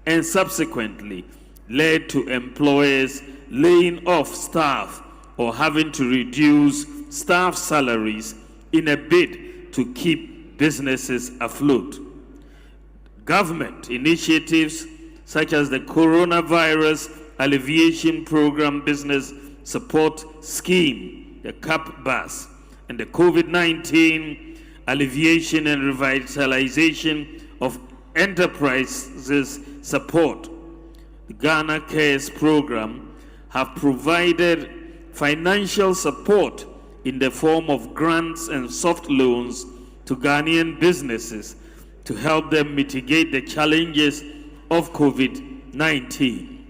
S5: and subsequently led to employers laying off staff or having to reduce staff salaries in a bid to keep businesses afloat. Government initiatives such as the Coronavirus Alleviation Program Business Support Scheme, the CAP-BAS, and the COVID-19 Alleviation and Revitalization of Enterprises Support, the Ghana Cares Program, have provided financial support in the form of grants and soft loans to Ghanaian businesses to help them mitigate the challenges of COVID-19.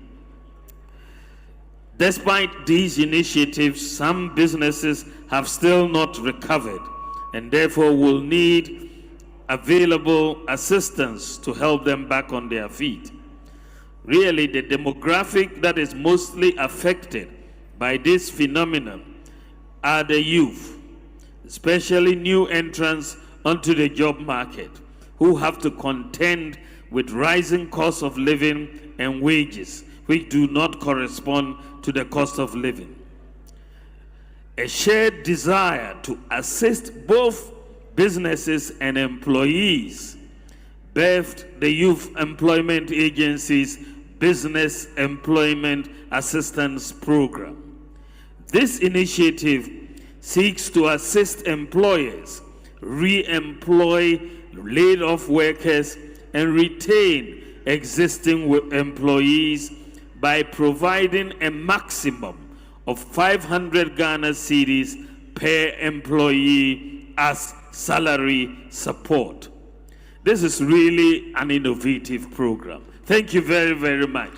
S5: Despite these initiatives, some businesses have still not recovered and therefore will need available assistance to help them back on their feet. Really, the demographic that is mostly affected by this phenomenon are the youth, especially new entrants onto the job market, who have to contend with rising costs of living and wages, which do not correspond to the cost of living. a shared desire to assist both businesses and employees birthed the Youth Employment Agency's Business Employment Assistance Program. This initiative seeks to assist employers re-employ laid-off workers and retain existing employees by providing a maximum of 500 Ghana cedis per employee as salary support. This is really an innovative program. Thank you very, very much.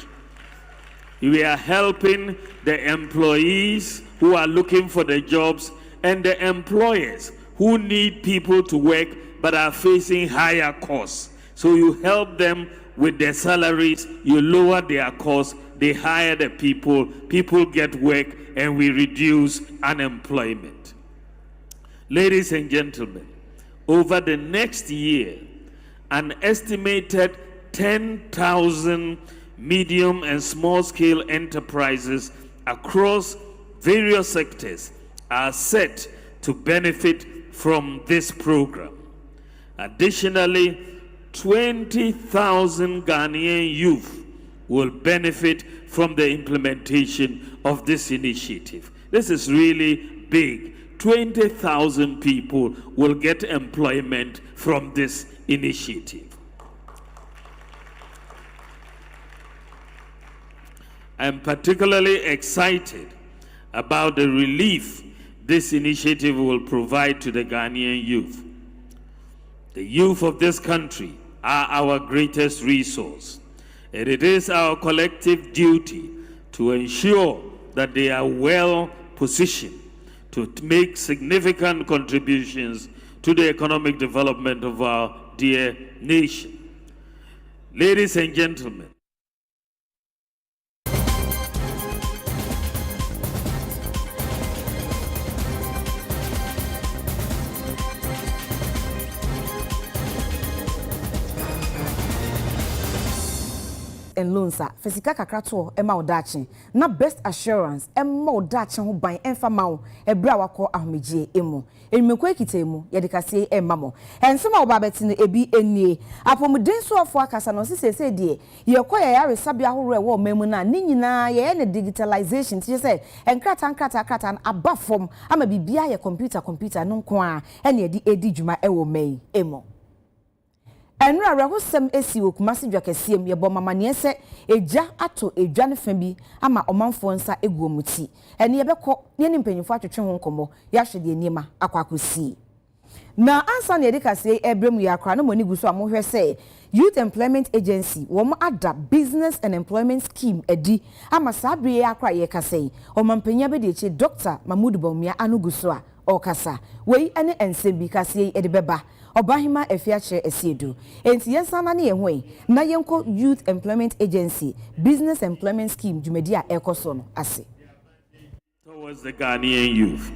S5: We are helping the employees who are looking for the jobs and the employers who need people to work but are facing higher costs. So you help them with their salaries, you lower their costs, they hire the people, people get work, and we reduce unemployment. Ladies and gentlemen, over the next year, an estimated 10,000 medium and small-scale enterprises across various sectors are set to benefit from this program. Additionally, 20,000 Ghanaian youth will benefit from the implementation of this initiative. This is really big. 20,000 people will get employment from this initiative. I'm particularly excited about the relief this initiative will provide to the Ghanaian youth. The youth of this country are our greatest resource, and it is our collective duty to ensure that they are well positioned to make significant contributions to the economic development of our dear nation. Ladies and gentlemen,
S6: and loans are physical kakrato ema odachi na best assurance ema odachi ho ban emfa mawo ebra wako ahmeje emu enimekwe kita emu yedikase ema mo ensema obabeti no ebi enie apomuden so afo akasa no sese de yekoya yare sabia horo ewo memu na ni nyina ye ne digitalization ti se enkrata abafom ama bibia ye computer no nko a ene edi dwuma ewo mei emo enra rehosem esi okumasi dwakesiem ye bomamane ese eja ato edwa ne fa bi ama omanfo nsa eguomuti ene yebekọ ne nimpanyifo atwetwe ho nkomo ya hwede niema akwakosi na ansa ne edikase ebremu ya akra no moni guso amohwe se Youth Employment Agency womo ada Business and Employment Scheme edi ama sabre ya akra ye kasei omampanya be de eche Dr. Mahmoud Bawumia anuguso a okasa wei ene ensebi kase edebeba Obahima efiache esiedu enti yensana ne yehwe na yenko Youth Employment Agency Business Employment Scheme jumedia ekoso no ase
S5: towards the Ghanaian youth.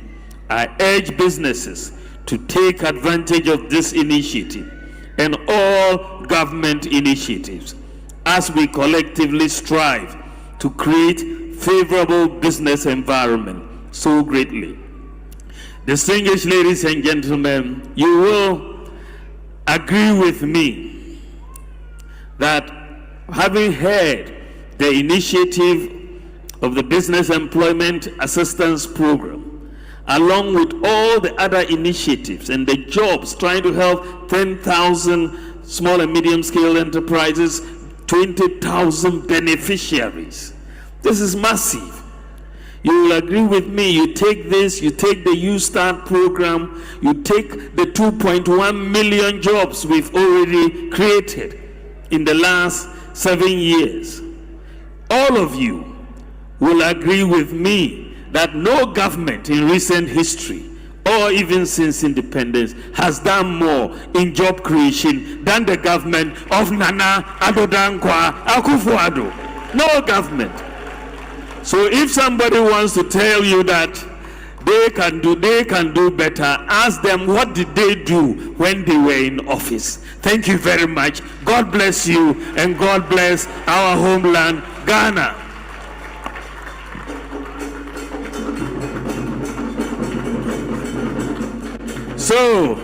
S5: I urge businesses to take advantage of this initiative and all government initiatives as we collectively strive to create favorable business environment so greatly. Distinguished ladies and gentlemen, you will agree with me that having heard the initiative of the Business Employment Assistance Program, along with all the other initiatives and the jobs trying to help 10,000 small and medium-scale enterprises, 20,000 beneficiaries. This is massive. You will agree with me, you take this, you take the You Start program, you take the 2.1 million jobs we've already created in the last 7 years. All of you will agree with me that no government in recent history or even since independence has done more in job creation than the government of Nana Addo Dankwa Akufo-Addo. No government. So if somebody wants to tell you that they can do better, ask them what did they do when they were in office. Thank you very much. God bless you and God bless our homeland, Ghana. So,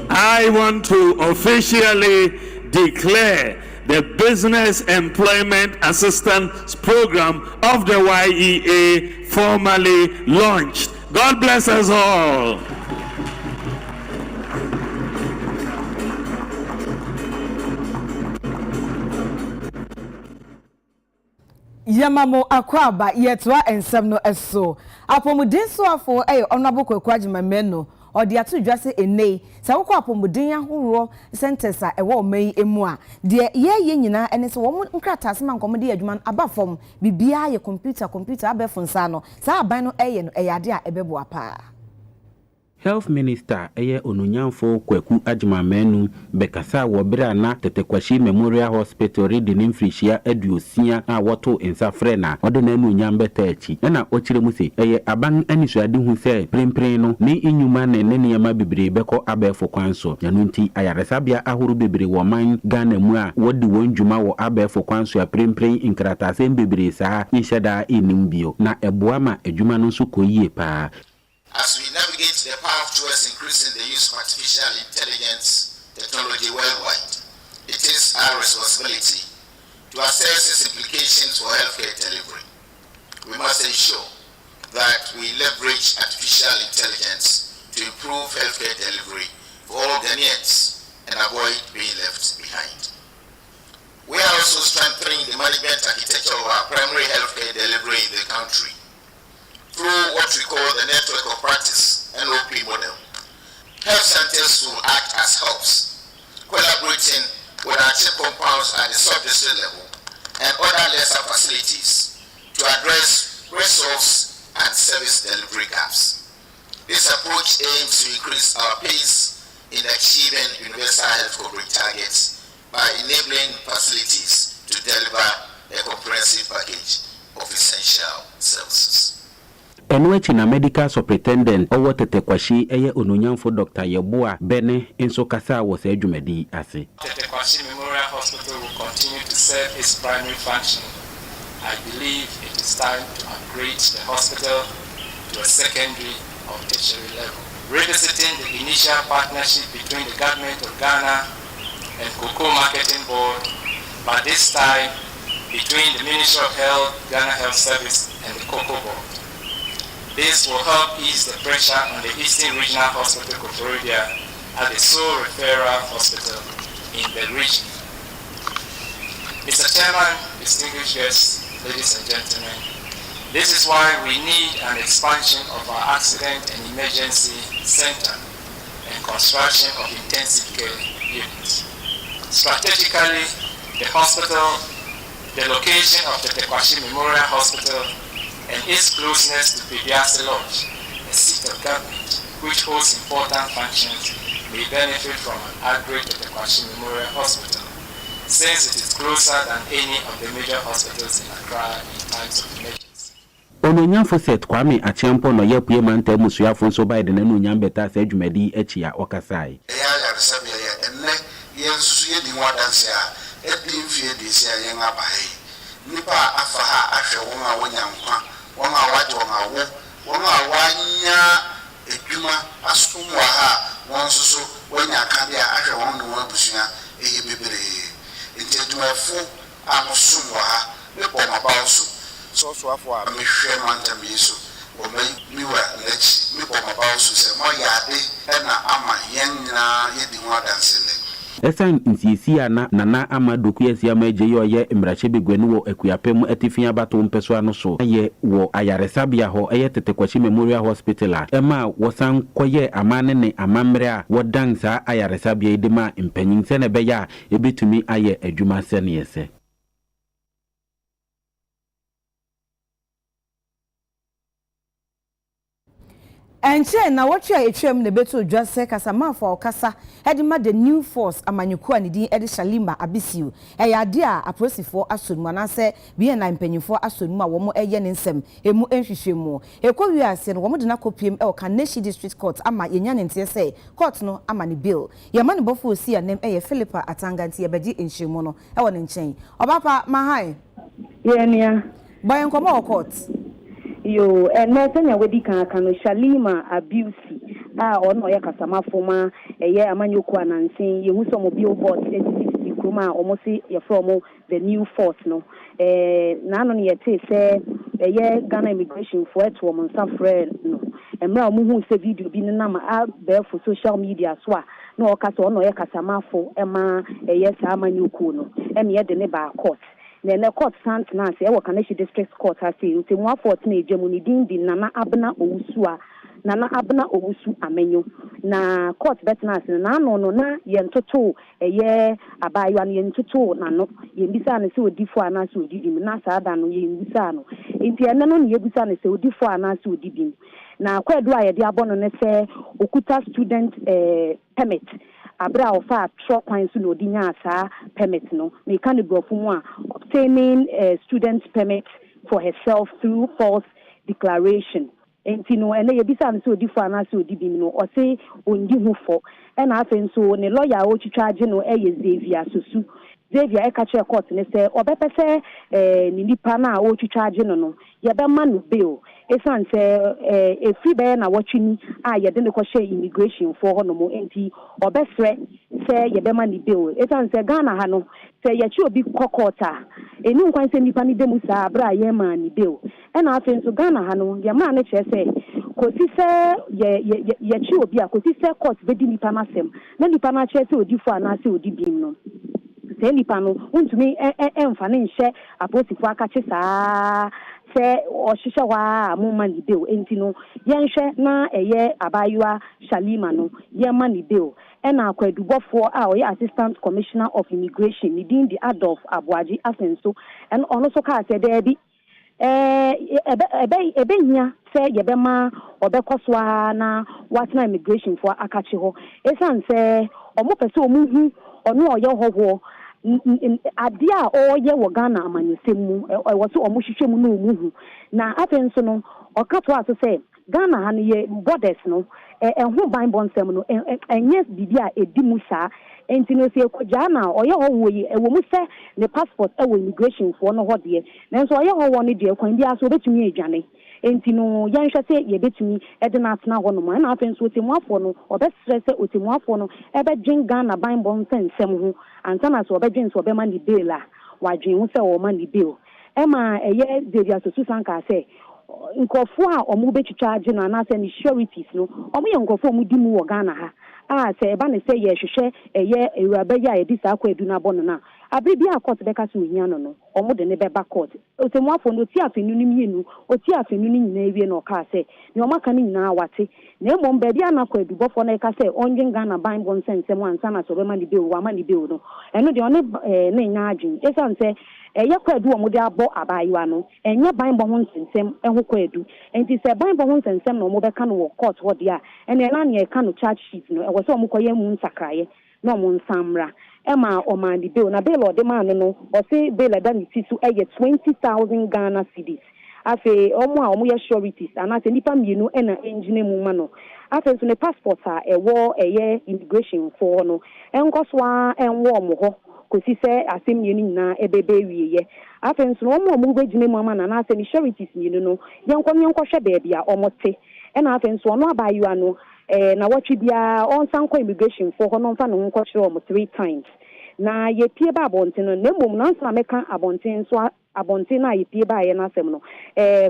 S5: I want to officially declare the Business Employment Assistance Program of the YEA formally launched. God bless us all.
S6: Yamamo akwaba yetwa ensem no eso apomuden so afo honorable kwakwaji meno odi atu dwase enei se wokọ apomuden ahoro sentence a ewo mai emu a de ye nyina ene se wo nkrata se man komode adwuma abafom bibia ye computer abefonsa no sa aban no no eyade a ebebo apa.
S7: Health Minister Onunyanfo Kwaku Ajimamenu bekasa wobere na Tetekwashi Memorial Hospital ready nimfrishia aduosia a woto nsafre na ode na anunyam betachi na ochire mu se aban anisuade hu se prempren no ni inyuma na neniama bebre beko abefo kwanso yanu nti ayaresabia ahoro bebre wo man Ghana mu a wodi wonjuma wo abefo kwanso ya prempren inkrata sem bebre saa inhyeda inimbio na eboama adwuma no so koyie pa.
S8: As we navigate the path towards increasing the use of artificial intelligence technology worldwide, it is our responsibility to assess its implications for healthcare delivery. We must ensure that we leverage artificial intelligence to improve healthcare delivery for all Ghanaians and avoid being left behind. We are also strengthening the management architecture of our primary healthcare delivery in the country through what we call the network of practice NOP model. Health centers will act as hubs, collaborating with our chip compounds at the sub-district level and other lesser facilities to address resource and service delivery gaps. This approach aims to increase our pace in achieving universal health coverage targets by enabling facilities to deliver a comprehensive package of essential services.
S7: Enwechi na medical superintendent owo Tetekwashi Onunyanfo Dr. Yeboa Bene enso kasa wo se adwumadi ase.
S9: Tetekwashi Memorial Hospital will continue to serve its primary function. I believe it is time to upgrade the hospital to a secondary or tertiary level. Revisiting the initial partnership between the government of Ghana and Cocoa Marketing Board, but this time between the Ministry of Health, Ghana Health Service and the Cocoa Board. This will help ease the pressure on the Eastern Regional Hospital Koforidua as the sole referral hospital in the region. Mr. Chairman, distinguished guests, ladies and gentlemen, this is why we need an expansion of our accident and emergency center and construction of intensive care units. Strategically, the hospital, the location of the Tetekwashi Memorial Hospital and its closeness to Pidiase Lodge, a seat of government, which holds important functions, may benefit from an upgrade to the Tetekwashi Memorial Hospital, since it is closer than any of the major hospitals in Accra in times of emergency.
S7: Onunyanfo set Kwame Achempo no yepue manta musuafo nso bai de nanu nyam beta sa adwumadi achi a okasai.
S8: Ya resabia enne yensusu ye di wadanse a edi mfie di sia yen abae. Nipa afa ha ahwe won a wonyankwa won a waje won a wanya edwuma asomwa ha won susu wonya ka bia ahwe won no abusua eye bebere enti edwumafo anosomwa ha me bo mabawo so afọ a mehwe mantam yeso o miwa lechi me bo mabawo so se mo yade na ama yen nyina yedi ho adansele.
S7: Esan nsisi ana nana amadoku asiama eje yoye mrache begwenu wo ekuapem atifia bato mpeso ano so ye wo ayaresabia ho Tetekwashi Memorial Hospital ema wosan koye amane ne amamre a wodansa ayaresabia edema mpanyin se ne beya ebetumi aye adwuma se ne yese.
S6: Enche na watch etwem ne beto dwase kasa manfo kasa edima the new force amanyuko anidi edi Shalima Abisiu eyade a aposifo asonmu anase biye na mpanyimfo asonmu a womo eye ne nsem emu enhwehwemu ekɔwi ase no womo de na kopiem Kaneshi District Court ama yenya ne ntie se court no ama ne bill ye ma ne bofo osi anem eye Philippa Atanganti ebedi enhwemu no ewo ne nchen obapa mahai
S10: yenia
S6: boy nkomo court
S10: yo na senya wedi kan Shalima Abisi ono ye kasama foma eye amanyoku anansin ye hu so mo billboard etiti kuma omosi ye from the new force no na no ye te say eye Ghana immigration for it wo monsafre no emra mo hu se video bi na ma be for social media so a na o kasa ono ye kasama fo ema eye sa amanyoku no ye de ne ba court na court sant na se e wo Kaneshi district court ha se ntemu afort na ejemu ni din Nana Abna Owusu amenyo na court betnas na no na ye ntoto eye abayo an ye ntoto na no ye mbisa na se odifo ana se odibim na sa ada no ye mbisa no enti ene no ye mbisa na se odifo ana se odibim na kwadu a ye de abono ne se okuta student permit abra ofa tro kwan so no dinya asa permit no me kan brofo mu a obtaining a student permit for herself through false declaration enti no ene ye bisa nso odifo ana so odibim no o se ondi hu fo ena afen so ne lawyer o twitwaje no eye Xavier eka che court ne se obepese ni nipa na o twitwaje no ye be ma no bail esan se free be na watchini ye de ne ko share immigration for hono mo enti obesre se ye be ma ni bail esan se Ghana ha no se ye chi obi kokota eni nkwan se nipa ni demu sa abra ye ma ni bail ena afen so Ghana ha no ye ma ne che se kosi se ye chi obi a kosi se court be di nipa na sem na nipa na che se odifo ana se odibim no nipa no untumi emfa ne nhye aposifo akache saa se ohihye wa amuma ni bill enti no yenhwe na eye abayua Shalima no yema ni bill ena akwadubofo a oye assistant commissioner of immigration ni din di Adolf Abuaji asenso en ono so ka se there bi ebe hia se yebema obekoso na watna immigration for akache ho esan se omo pese omu hu ono oye hoho adia oye wo Ghana amanyesemu wo so omuhwehwemu no omuhu na atenso no okato aso se Ghana ha ye borders no enhu ban bonsem no enye bibia edimu saa enti no se koja na oye ho yi ewo mu se ne passport ewo immigration for no ho de nanso oye ho wo ne de kwan bia so betumi edwane enti no yanhwe se ye betumi ede na atena ho no na afenso otemuafo no obesre se otemuafo no ebe dwen Ghana ban bonsem nsem ho antana so obedwen so obema ni bail a wadwen ho se wo ma ni bail ema eye Xavier Sosu Sanka se nkofo a omu betwitwaje no anase ni sureties no omu ye nkofo omu di mu wo Ghana ha se eba ne se ye hwehwe eye ewurabe ya ye di sa kwa edu na bono na abibi a court beka so hia no omu de ne beba court otemuafo no ti afenu ni mienu oti afenu ni nyina ewie no ka se ne omaka ni nyina awate na emom ba bia na kwa edubofo na ka se onjen Ghana ban bon sense mo ansa na so be ma ni bill wa ma ni bill no eno de one na nya adwin esan se eye kwadu omo de abo abayiwa no enye ban bo ho nsensem eho kwadu enti se ban bo ho nsensem no omo be ka no wo court ho de a ene na na e ka no charge sheet no e wo se omo koye mu nsakraye na omo nsamra ema omandi bill na bill o de man no o se bill da ni tisu eye 20,000 Ghana cedis afi omo a omo ye sureties ana se nipa mienu na engine mu ma no afi so ne passport a ewo eye immigration for no enkoswa enwo omo ho kosi se asem yenu nyina ebebe wieye afenso no omo begine mu ama na ase ni sureties yenu no yenkohwe baabi a omo te na afenso no abayu ano na watwi bia onsanko immigration for no mfa no nkwohwe omo 3 times na ye pie ba abonten no nemom na nsa meka abonten so abonten na ye pie ba ye na asem no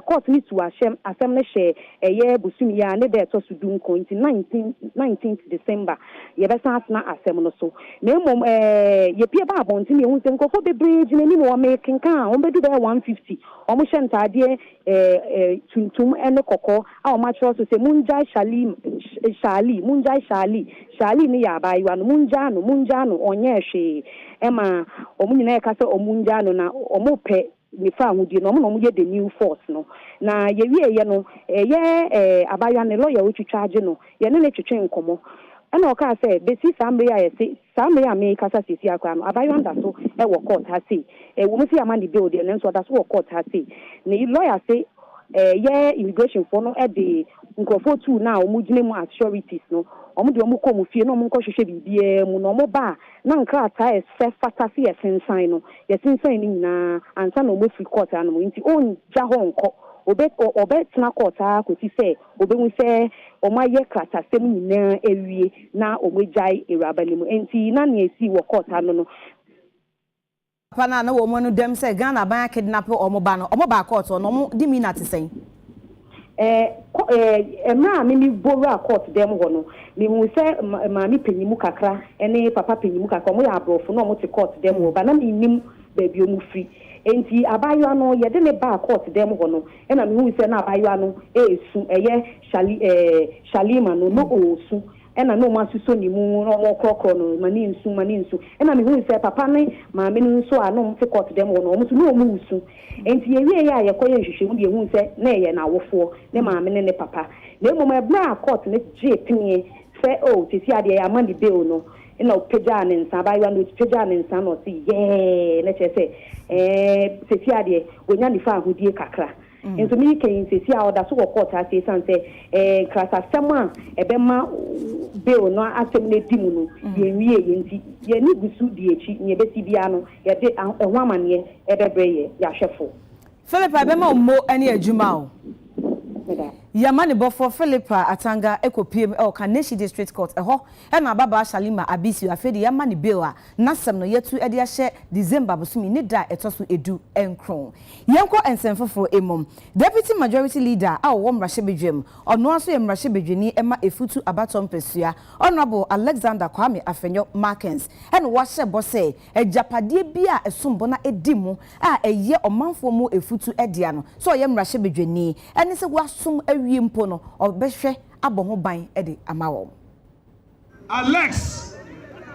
S10: court ni tu asem ne hye ye busumi ya ne de to sudun ko 19th December ye be san asena asem no so nemom ye pie ba abonten ye hu se nkofo bebre gine ni mo making kan o bedu be 150 o mo hye ntade tuntum ene kokko a o ma chro so se munjai shali ni ya ba yiwa no munja no onye hwe ema omunyina e ka se omunja no na omupe ni fa ahudi no mo ye the new force no na ye wie ye no abaya ne lawyer o twitwaje no ye ne twetwe nkomo ana o ka se besi sambe ya ye sambe ya me kasa sisi akwa no abaya nda so e wo court ha se wo mo si amani bill de ne so da so wo court ha se ne lawyer se ye immigration for no e de nkofo tu na o mu gine mu as sureties no omo de omo komu fie no omo nkohwehwe bibia mu no omo ba na nkrata e se fatase ye sensan no ye sensan ni nyina ansa na omo free court anu nti on ja ho nko tena court a ko ti say obehu say omaye krata sem nyina ewie na omejai ewuraba nimu enti na ne esi wo court ano no
S6: pana na wo mo no dem say Ghana ban kidnap omoba no omoba court no mo di mi na te sen
S10: emra me bora court dem ho no me hu say ma mi panyimu kakra ene papa panyimu kakra mo ya abrofo no mo te court dem ho ba na me nim baby omu free enti abayo no ye de ne ba court dem ho no e na me hu say na abayo no esu eye shalima no no osu e na no ma suso ni mu no mo krokro no mani nsu e na me hu say papa ne ma me nso a no te court dem ho no mo so no mu usu enti ye wie ya ye koye nhwehwemu de hu say na ye na awofo ne ma me ne papa na mo ma bra court ne je tini say oh tisi ade ya mani bill no ina opeja ne nsa ba yo no opeja ne nsa no si ye na che say tisi ade wonya ni fa ahodie kakra enso mi ken tisi a oda so court a say san say krasa sema ebema bill no asem ne dimu no ye wie ye nti ye ni gusu di echi nye besi bia no ye de ehwo amane ebebre ye ya hwefo
S6: Philip abema mo ene adwuma o Yamani bofo Philippa Atanga ekopiem Kaneshi District Court eho na baba Shalima Abisi afedi Yamani bill nasem no yetu ede ahye December bosumi ne da etoso edu enkron yenko ensemfofo emom Deputy Majority Leader wo mrahye bedwem ono aso ye mrahye bedweni ema efutu abatom pesua Honorable Alexander Kwame Afenyo Markens wa hye bose ejapade bia esombo na edimu eye omanfo mu efutu edia no so ye mrahye bedweni ene se wasum wiempo no obehwe aboho ban e de amawo
S11: Alex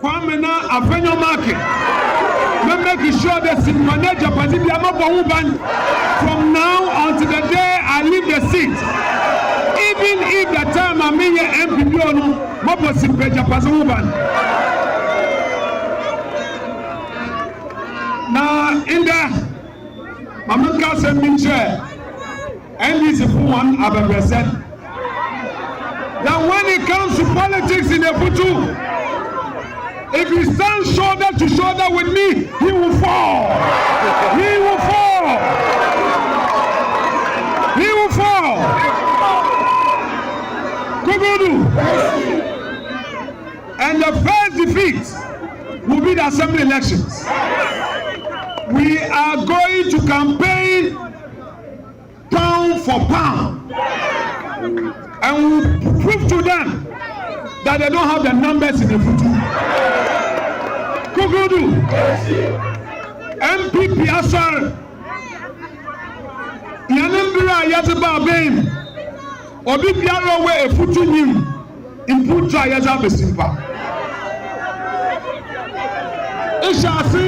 S11: Kwame na Afenyo Market me make sure that the manager party be amaboho ban from now until the day I leave the seat even if the time I'm in MPP no mo simpeja paso ban na in the Mamanka se minche and this is one of a percent. That when it comes to politics in the future, if he stands shoulder to shoulder with me, he will fall. He will fall. He will fall. Kugudu. And the first defeat will be the assembly elections. We are going to campaign pound for pound, and we prove to them that they don't have the numbers in the future. Kugudu, MPP Asar, Yanembira Yazaba Bain, Obi Biaro we a futu nim, Imputra Yazaba Simpa. Ishasi,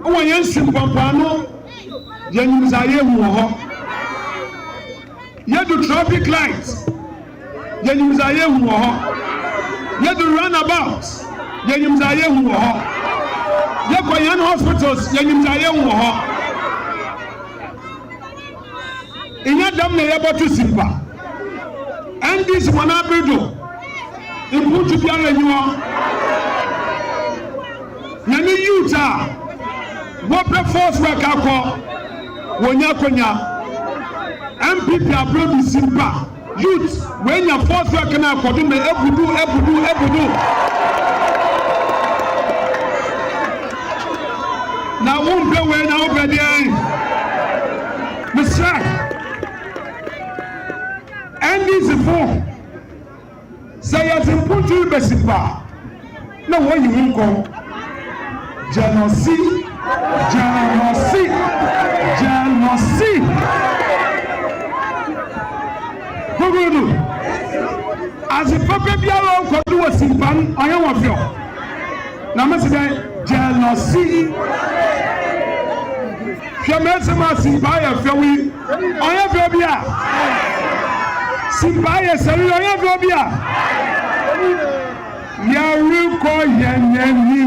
S11: Oyen Simpampano, Yanimzaye Muho. Yedu traffic lights, Yanimzaye Muho. Yedu runabouts, Yanimzaye Muho. Yakoyan hospitals, Yanimzaye Muho. Inyadam ne yabatu simpa. And this Manabido, Imputu Piano Yua. Nani Utah, Wapa Force Wakako, Wanyakonya. MPP abroad is simple. Youth, when your force work now, ebudu. Now, won't play when now, over there. Mr. And this is for. Say, as in put you besipa. No, when you won't go. Jealousy. As a papa biara ko do simpan oyan wa fio na me say jealousy fiamese ma simpa ya fio wi oyan fio bia simpa ya seri oyan fio bia ya wi ko yeneni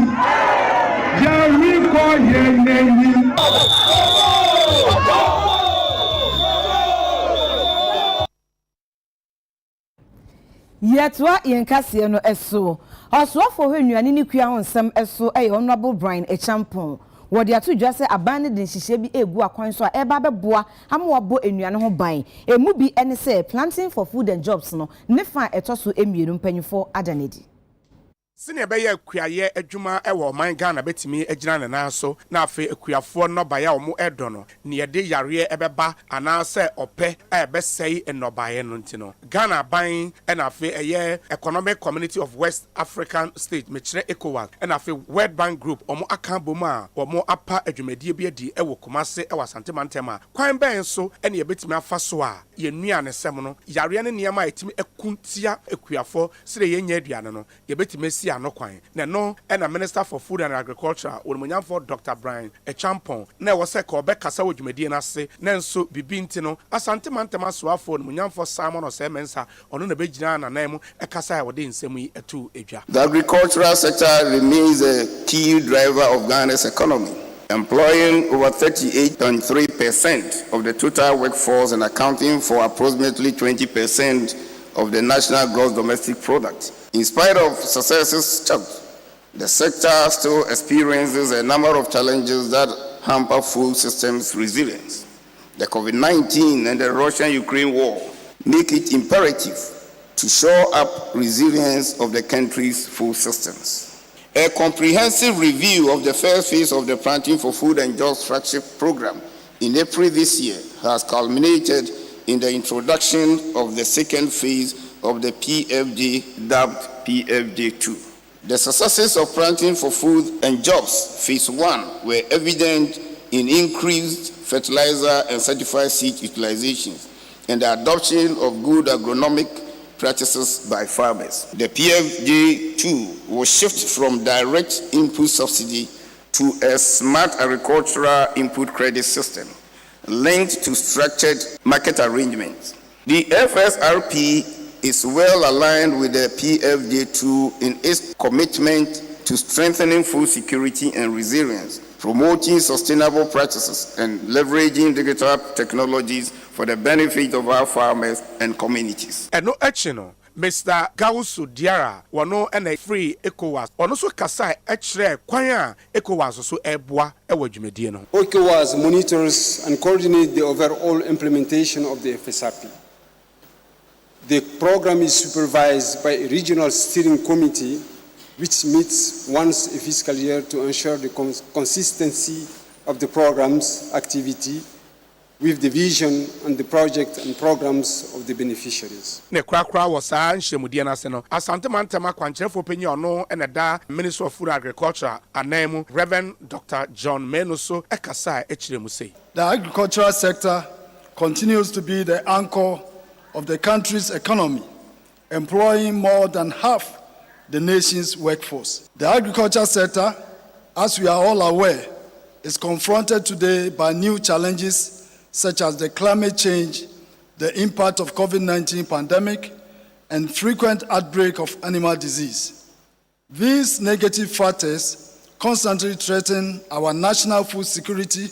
S6: Yetwa yenkase no eso. Osofo hwenuane ni kua honsem eso Honorable Brian Echampon. wɔde ato dwa sɛ aban ne de nhyehyɛ bi egu akwan so a ɛba bɛboa ama wɔbɔ ennuane ho ban emu bi ɛne sɛ planting for food and jobs no ne fa ɛtɔ so emienu mpanyinfo adanedi
S12: Sine bɛyɛ akuayɛ adwuma ɛwɔ ɔman Ghana betimi agyina ne nan so na afi akuafoɔ nnɔbaeɛ a ɔmo ɛdɔ no ne yɛde yareɛ ɛbɛba anaasɛ ɔpɛ a ɛbɛsɛe nnɔbaeɛ no ntino Ghana ban ɛna afi ɛyɛ Economic Community of West African State mekyerɛ ECOWAS ɛna afi World Bank Group ɔmo aka bom a ɔmo apa adwumadie bi adi ɛwɔ Kumase ɛwɔ Asante Mantem a kwan bɛn so ɛne yɛbetimi afa so a yɛnua ne sɛm no yareɛ ne nneɛma a yɛtimi akuntia akuafoɔ sɛ yɛnyɛ aduane no yɛbetimi no kwan na no and a Minister for Food and Agriculture for Dr. Brian Echampon na was a Quebec kasa wo dwumadi na se na nso bibi ntino Asante Mantem asoafo no for Simon or Semensa ono na begina na na mu ekasa wo de nsemu yi etu edwa.
S8: The agricultural sector remains a key driver of Ghana's economy, employing over 38.3% of the total workforce and accounting for approximately 20% of the national gross domestic product. In spite of successes, the sector still experiences a number of challenges that hamper food systems resilience. The COVID-19 and the Russian-Ukraine war make it imperative to shore up resilience of the country's food systems. A comprehensive review of the first phase of the Planting for Food and Jobs flagship program in April this year has culminated in the introduction of the second phase of the PFJ, dubbed PFJ2. The successes of Planting for Food and Jobs, Phase 1, were evident in increased fertilizer and certified seed utilizations and the adoption of good agronomic practices by farmers. The PFJ2 will shift from direct input subsidy to a smart agricultural input credit system linked to structured market arrangements. The FSRP is well aligned with the PFJ2 in its commitment to strengthening food security and resilience, promoting sustainable practices, and leveraging digital technologies for the benefit of our farmers and communities.
S12: And no action, Mr. Gausu Diara, wano and free ECOWAS, or also Kasai, H. Kwaya, ECOWAS, also Eboa, Ewajumediano.
S13: ECOWAS monitors and coordinates the overall implementation of the FSRP. The program is supervised by a regional steering committee, which meets once a fiscal year to ensure the consistency of the program's activity with the vision and the project and programs of the beneficiaries.
S12: Ne krakra was a nhemudie na se no Asante Mantem akwankyerefo panyi ono ene da Minister of Food and Agriculture anemu Reverend Dr. John Menuso ekasa echiremu sei.
S14: The agricultural sector continues to be the anchor of the country's economy, employing more than half the nation's workforce. The agriculture sector, as we are all aware, is confronted today by new challenges such as the climate change, the impact of COVID-19 pandemic, and frequent outbreak of animal disease. These negative factors constantly threaten our national food security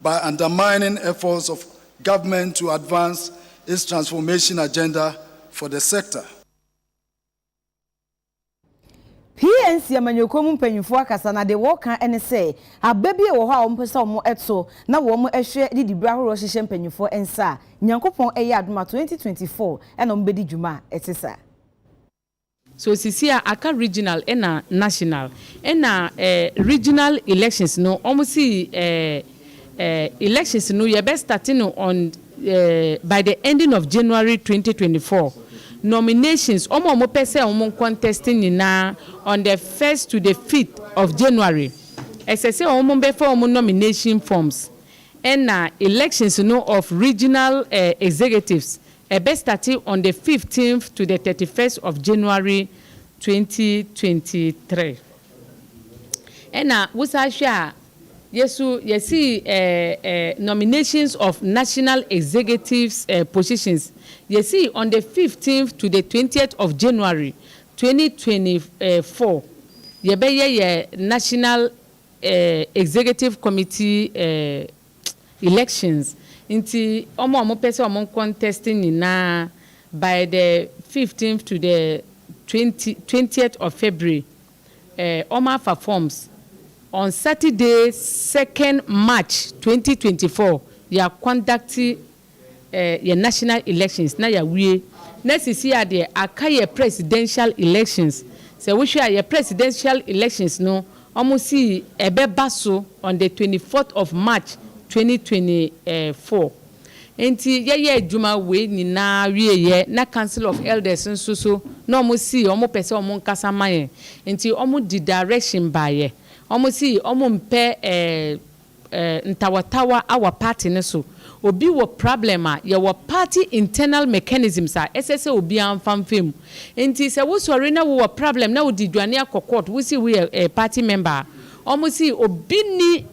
S14: by undermining efforts of government to advance its transformation agenda for the sector.
S6: PNC amanyokomu mpanyimfo akasa na de woka ene se ababi e wo ho a ompesa omo eto na wo mo ehwe di dibra horo hihye mpanyimfo ensa nyankopon eye adoma 2024 ena ombedi djuma etisa.
S15: So sisi aka regional ena national ena regional elections no almost elections no ye best starting on by the ending of January 2024. Nominations omo pese omo contesting na on the 1st to the 5th of January. SSA omo be for omo nomination forms and elections of regional executives best starting on the 15th to the 31st of January 2023. And wusa hwa yesu yesi nominations of national executives positions yesi on the 15th to the 20th of January 2024 yebeye national executive committee elections inti omo pese omo contesting na by the 15th to the 20th of February omo for forms on Saturday 2nd March 2024 ya conduct your national elections na ya wie na sisi ade aka your presidential elections se we share your presidential elections no almost see ebeba so on the 24th of March 2024 enti ye adwuma we nyina wie ye na council of elders nso so na almost see almost pese almost nkasa maye enti almost the direction by ye almost see almost mpe ntawatawa our party ne so obi wo problem a ye wo party internal mechanisms a ss obi amfamfem enti se wo sori na wo problem na wo di dwane akokot wo si we a party member almost see obi ni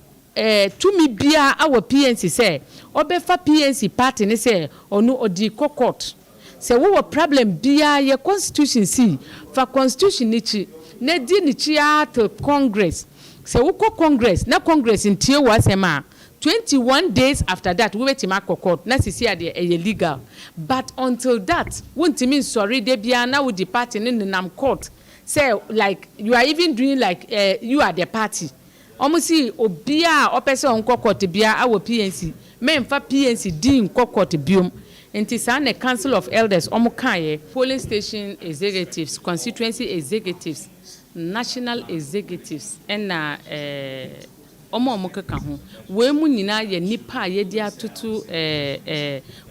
S15: tumi bia our PNC say obefa PNC party ne say onu odi kokot se wo problem bia ye constitution si fa constitution ni chi na di ni chi at congress se wo congress na congress ntie wo asema 21 days after that we wait in court na sisi ade illegal but until that won't mean sorry de bia na we the party in the nam court say like you are even doing like you are the party almost see obia opese on court bia our PNC memfa PNC din court biom enti sa na council of elders omukaye polling station executives constituency executives national executives and omo keka ho we mu nyina ye nipa ye dia tutu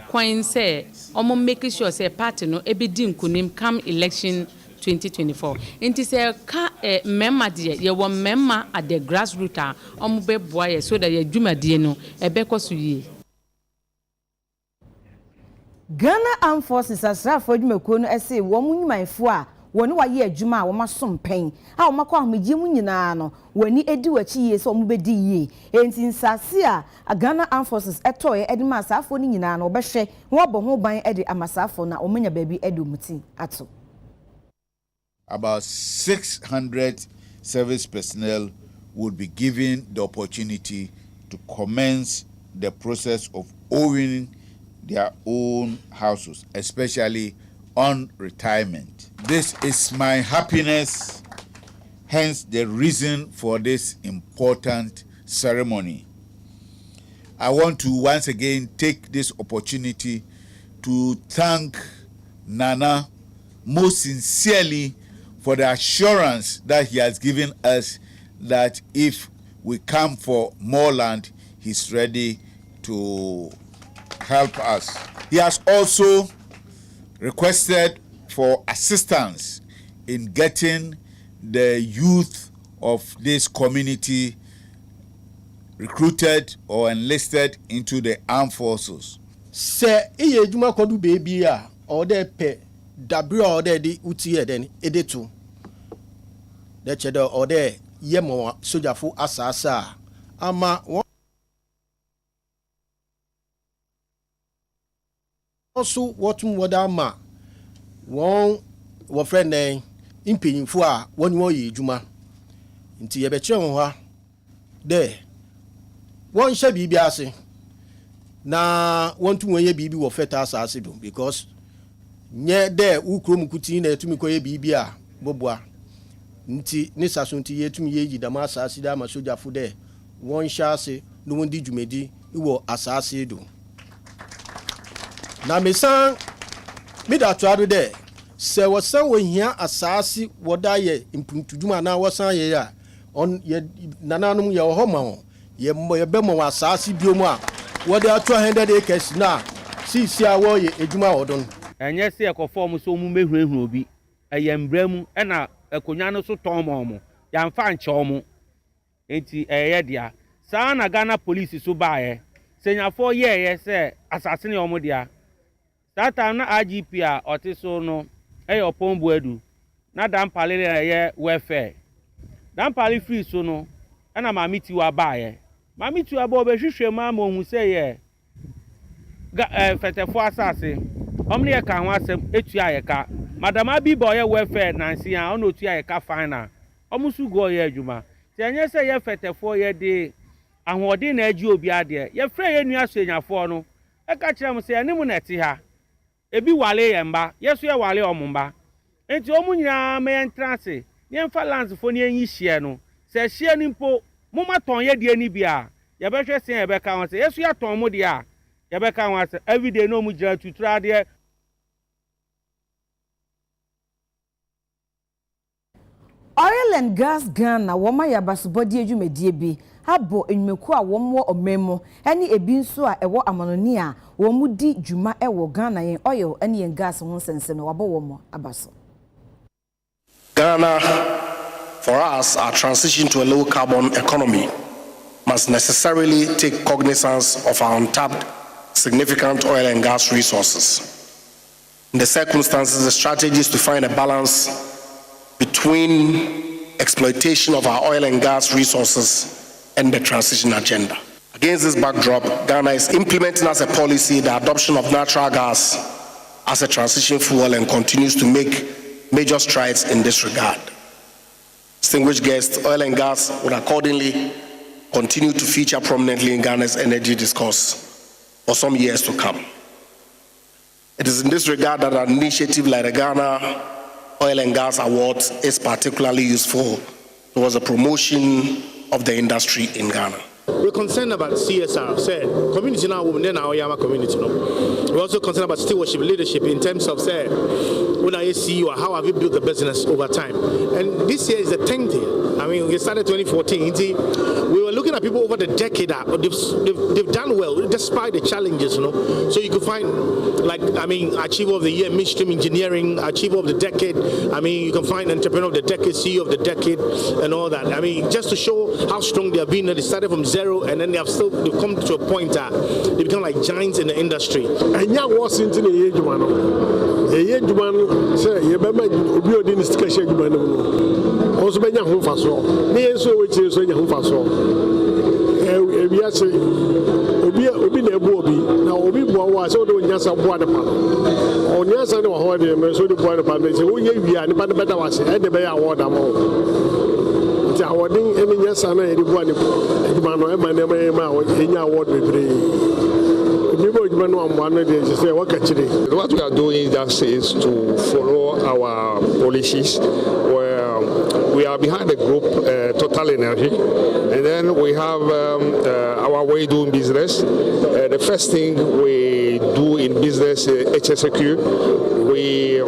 S15: kwan say omo make sure say party no ebedi nkunim come election 2024 enti say ka memma de ye wo memma at the grassroots omo be boa ye so that ye dwumadie no ebekoso yie
S6: Ghana Armed Forces asrafo dwumakuo no ese wo mu nyumanfo a woni wa ye adwuma a wo masom pen a wo makwa ahomegye mu nyina no wani edi wachi ye so mo bedi ye enti nsase a Ghana Armed Forces etoye edima asafo ni nyina no obehwe wo bo ho ban ede amasafo na omanya baabi ede omuti ato.
S16: About 600 service personnel would be given the opportunity to commence the process of owning their own houses, especially on retirement. This is my happiness, hence the reason for this important ceremony. I want to once again take this opportunity to thank Nana most sincerely for the assurance that he has given us that if we come for more land, he's ready to help us. He has also requested for assistance in getting the youth of this community recruited or enlisted into the armed forces.
S2: Se iye juma kodu baby a ode pe dabri ode di utie den edetu de chedo ode yemo sojafo asasa ama also wotum woda ma won wo friend den impanyimfo a woni wo ye juma nti ye be kire won ha de won hye bibi ase na wontum won ye bibi wo feta asase do because nye de ukrom kuti na etumi koye bibi a bobua nti ni saso nti yetumi ye yidama asase da ma sojafo de won hye ase no won di dwumedi iwo asase do na mesan mida tuado de se wosan wo hia asase woda ye impuntuduma na wosan ye ya on ye nananum ye ho ma ho ye be mo asase biomu a wode ato 100 acres na si a wo ye eduma odon
S7: enye se ekofo so mu mehurehuru obi eyembramu na ekonya no so ton mo ya mfa nche omo enti eye dia saa na Ghana police so baaye senyafo ye se asase ne omo dia that time na IGP a otiso no opon buadu na dampale ye welfare dampale free so no na mamiti wa baaye mamiti wa bo be hwehwe ma mo hu se ye fetefo asase omne ye ka ho asem etua ye ka madam abi bo ye welfare nansi a ono tua ye ka final omusu go ye adwuma ti enye se ye fetefo ye de ahodi na agi obi ade ye frɛ ye nua suanyafo no e ka kire mo se ene mu na ti ha ebi wale yemba yeso ye wale omumba enti omu nyina me entrance ne mfa lands fo ne enyi hie no se hie ni mpo
S17: Muma ton ye die ni bia. Ya be hwe sen e be ka won se. Yesu ya ton mo dia. Ya be ka won se every day no mu gira tutura de.
S6: Oil and gas Ghana woma ya basobodi adwumadie bi abo enwumeku a womwo omemo ene ebi nso a ewo amanoni a womu di dwuma ewo Ghana yen oil ene yen gas ho sense no wabo womo abaso.
S18: Ghana, for us, our transition to a low carbon economy must necessarily take cognizance of our untapped significant oil and gas resources. In the circumstances, the strategy is to find a balance between exploitation of our oil and gas resources and the transition agenda. Against this backdrop, Ghana is implementing as a policy the adoption of natural gas as a transition fuel and continues to make major strides in this regard. Distinguished guests, oil and gas would accordingly continue to feature prominently in Ghana's energy discourse for some years to come. It is in this regard that an initiative like the Ghana Oil and Gas Awards is particularly useful towards the promotion of the industry in Ghana.
S19: We're concerned about CSR, say community now, then our Yama community. No? We're also concerned about stewardship, leadership in terms of say, when I see you, how have you built the business over time? And this year is the 10th year. I mean, we started 2014. We were looking at people over the decade. They've done well despite the challenges, you know. So you could find, like, I mean, Achiever of the Year, Midstream Engineering, Achiever of the Decade. I mean, you can find Entrepreneur of the Decade, CEO of the Decade, and all that. I mean, just to show how strong they have been. They started from zero, and then they've come to a point that they become like giants in the industry.
S20: And yeah, what's into the age one? The age one, say, you remember, we are doing this discussion. Also, when you're home for so, so which is when you're home for so. We are saying, we be able to now we was all doing just a water pan. On your side of holiday, so the water pan, they say, oh, yeah, we are the better was and the better water more. The awarding any yes, and the one, the man, my name, in your ward with
S21: what we are doing just is to follow our policies where we are behind the group Total Energy, and then we have our way doing business. The first thing we do in business, HSQ, we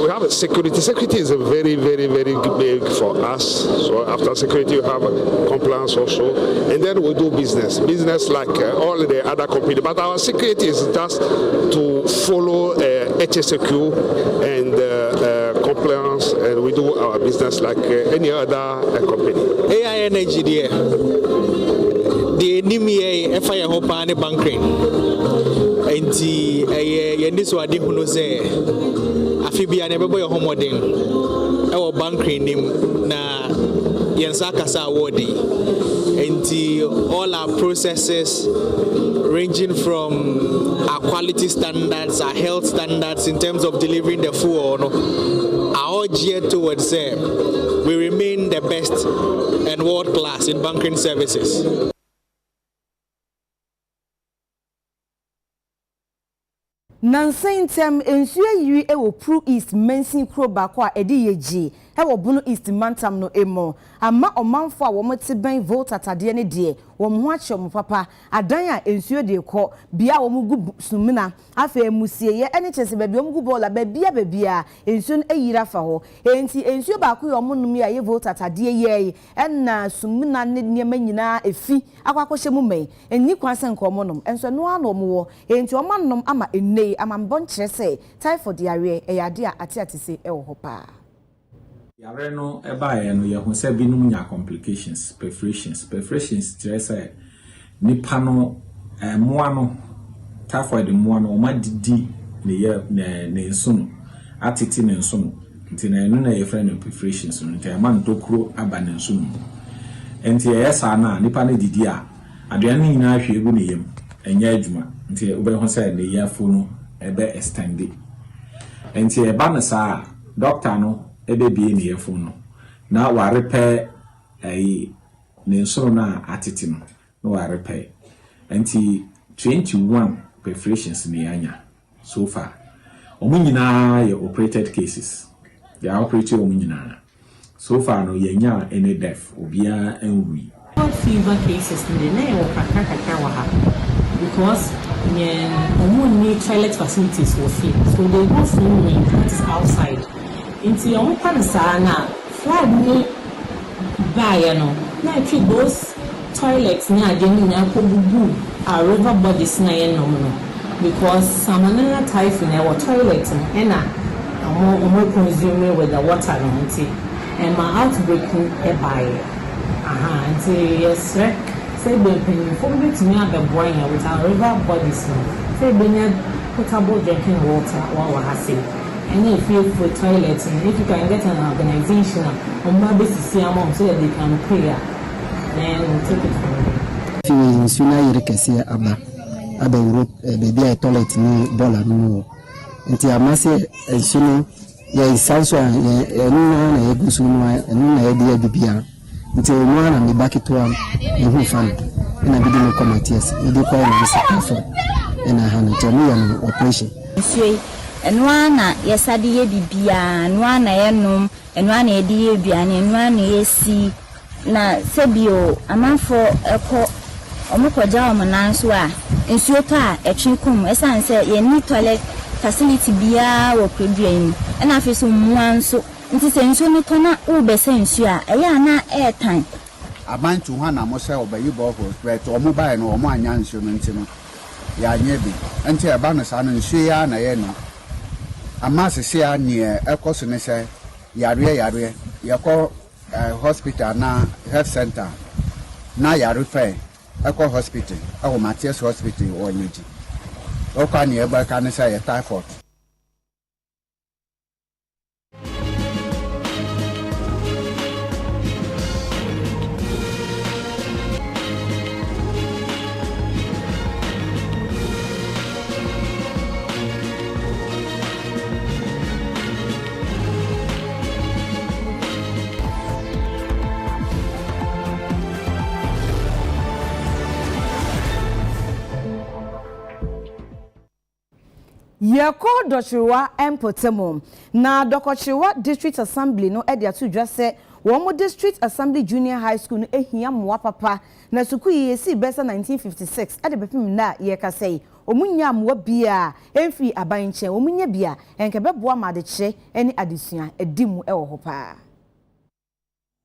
S21: have a security. Security is a very, very, very big for us. So after security, you have compliance also. And then we do business. Business like all the other companies. But our security is just to follow HSQ and compliance. And we do our business like any other company.
S22: AI energy there. The enemy fire hope and banking. And the this one they who say. Afibia never boy homoding. Our banking name na Yansakasa awarding. And all our processes ranging from our quality standards, our health standards in terms of delivering the food are all geared towards we remain the best and world class in banking services.
S6: Nansentem ensuye yiri ewo Pro East Mensin Kro Bako a edi yeji ewo Bono East Mantam no emo ama omanfo a womote ben vote atade ne de wom ho ache papa adan a ensuye de kɔ bia wom gu sumina afa emusie ye ene chese ba bi wom gu bola ba bia ensuye eyira fa ho enti ensuye ba ko yom num ya ye vote atade ye enna sumina ne niema nyina efi akwakɔhye mu mai enni kwanse nkomo nom enso no ano mo enti omannom ama enne amambon kyerese typhoid diarrhea eyade a ate se ewo ho pa
S23: yare no ebaye no ye ho se binum nya complications perforations kyerese nipa no moa no typhoid moa no ma didi ne ye ne nso no atete ne nso no nti na enu na ye friend of perforations no nti ma ntokuro aba ne nso no enti ye sa na nipa ne didi a aduane nyina ahwe egu ne yem enya adwuma nti ube ho se ne yafo no ebe extend enti e ba na sa doctor no ebe bie ne yafo no na wa repair ne nso na atete no na wa repair enti 21 perforations ne anya so far omu nyina ye operated cases they are operated omu nyina So far no yenya any death obia enwi.
S1: Fever cases in the name of because need toilet facilities were filled, so they go swimming practice outside. Into your own pansana, flag me by now those toilets near Jenny are river bodies because some another typhoon our toilets and more consuming with the water and my outbreaking a buyer. Yes, say being from me the boy with our river bodies. Say being potable drinking water while I say. And if you for toilets, and if you can get an organization on my basis, so that they can pay, then we'll take it from there.
S3: Sooner you can see Abba Europe, baby, a toilet ni bola no. Until I must say, and soon, yes, also, and good soon, and no idea be. Until one and the back to one, you fan, and I didn't come at yes, you do call me and I had a German operation.
S4: And one, yes, I did be and one I know, and one idea be and one yes, see. Na Sebio, a man for a call, Omoko Jam and Answa, and Supa, a chinkum, as I said, you need toilet facility beer or pre-drain, and I feel some one so. It is a so tona ube sensia, a yana airtime.
S24: A man to one, I must say, obey you both, but or mobile or one instrument. Ya nebi, until a banner son and she and I know. A mass say near a cousin say, Yare, you call hospital now, health center. Now you refer, I call hospital, our Matthias hospital or Niji. Okay, nearby can say a typhoid.
S6: Yako Dochirwa Empotemo. Na Dokochirwa District Assembly no edia to just say Womo District Assembly Junior High School no ehia mwa papa na suku yesi besa 1956 ade bepim na yeka say omunya mwa bia emfi abanche omunya bia enkebeboa madeche eni adesua edimu ewo hopa.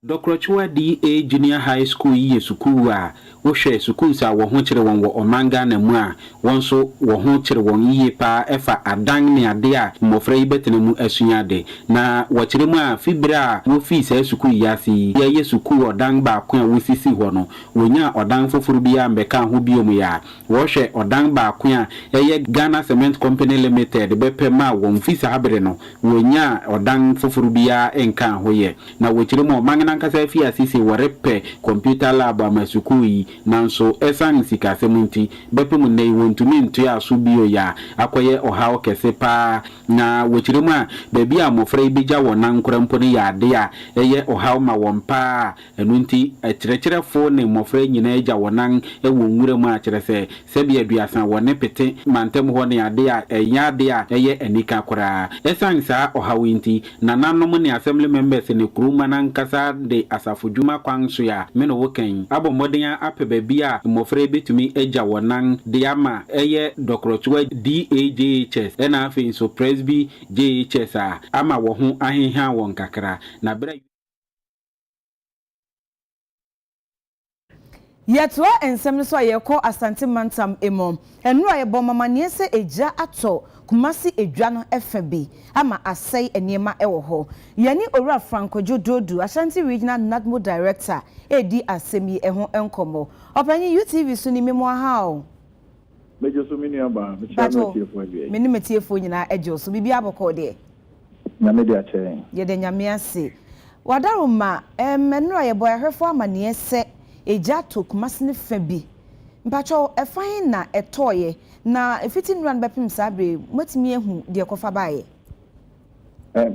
S7: Dokrochwa DA Junior High School ye suku a wo hwe suku sa wo ho kire won wo omanga na mu a won so wo ho kire won yiye pa efa adan ne ade a mofra yi betene mu asua de na wo kire mu a fibra wo fi sa suku yasi ye suku odan ba ko a wo sisi ho no wonya odan foforo bi a mbeka ho bi omu ya wo hwe odan ba ko a ye Ghana Cement Company Limited bepe ma won fi sa habere no wonya odan foforo bi a enka ho ye na wo kire mu omanga nkasa fi asisi warepe computer lab amasukui nanso esan sika semunti bepemu nei wontumi nto ya so bio ya akoye ohawo kese pa na wochiremu a bebi a mofra ibija wonan korampo ne ya ade a eye ohawo ma wompa enunti ekirekerefo ne mofra nyina eja wonan ewo nwuremu a kirese sebi aduasan wone pete mantem ho ne ade a enya ade a eye enika kora esan sa ohawo nti nananom ne assembly members ne kuruma nankasa de asafujuma kwanso ya meno woken abo modenya ape bebia mofre betumi eja wonan de ama eye dokrochwa DAJHS ena afi so presby JHS ama wo ho ahenha won kakra na bra
S6: Yetwa ensem so yeko asante mantam emo enu ayebo mamanie se eja ato kumasi edwa no FB ama asai eniema ewo ho yani owura Franco Jododu Ashanti Regional Nadmo Director edi asemi eho enkomo opanyi UTV so ni memo ha o
S25: mejo so mini aba me
S6: metiefo nyina ejo so bibia boko de
S25: na me de ache
S6: ye de nyame ase wadaroma enu ayebo ahwefo amanie se eja to kumasi ne fabi mpacho efan na etoye na efiti nran bepim sabre matimi ehu de kofa bae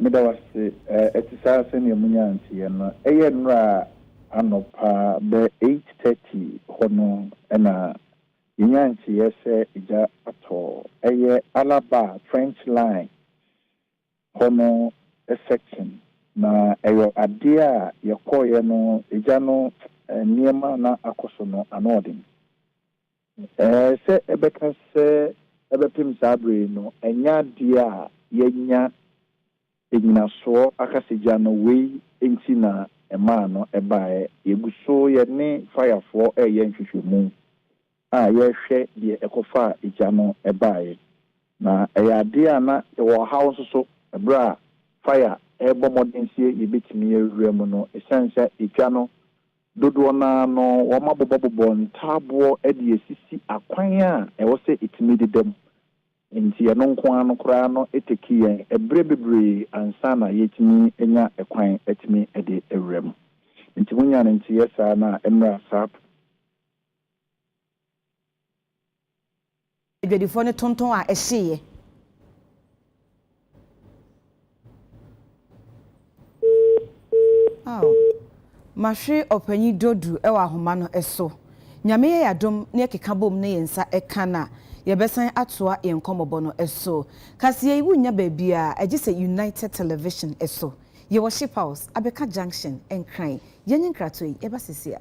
S25: me da wase etisa se ne munya antie no eye nra anopa be 8:30 hono na nyantie se eja ato eye Alaba French line hono a section na eyo ade a yekoye no eja no niema na akoso no anodin se ebeka se ebepim sabre no enya ade a yenya enyinaso akaseja no wei enti na ema no ebae yeguso ye ne firefo eye nhwehwemu a yehwe de ekofa eja no ebae na ade a na wo house so ebra fire ebo modern sie yebetimi ewurem no esansa etwa no dodo na no wo mabobobo ntabo e de esisi akwan a ewo se etimi dedem nti ya no nko ano kra no eteki yen ebre bebre ansa na yetimi enya ekwan etimi ede ewurem nti munya na nti yesa na emra sap
S6: edwadifo ne tonton a ehye mahwe opanyi dodu ewa ahoma no eso nyame ye yadom ne keka bom ne yensa eka na yebesan atoa yenkomobo no eso kase ye wunya baabia agise United Television eso ye wo ship house abeka junction enkran yenyin krato yi eba sesia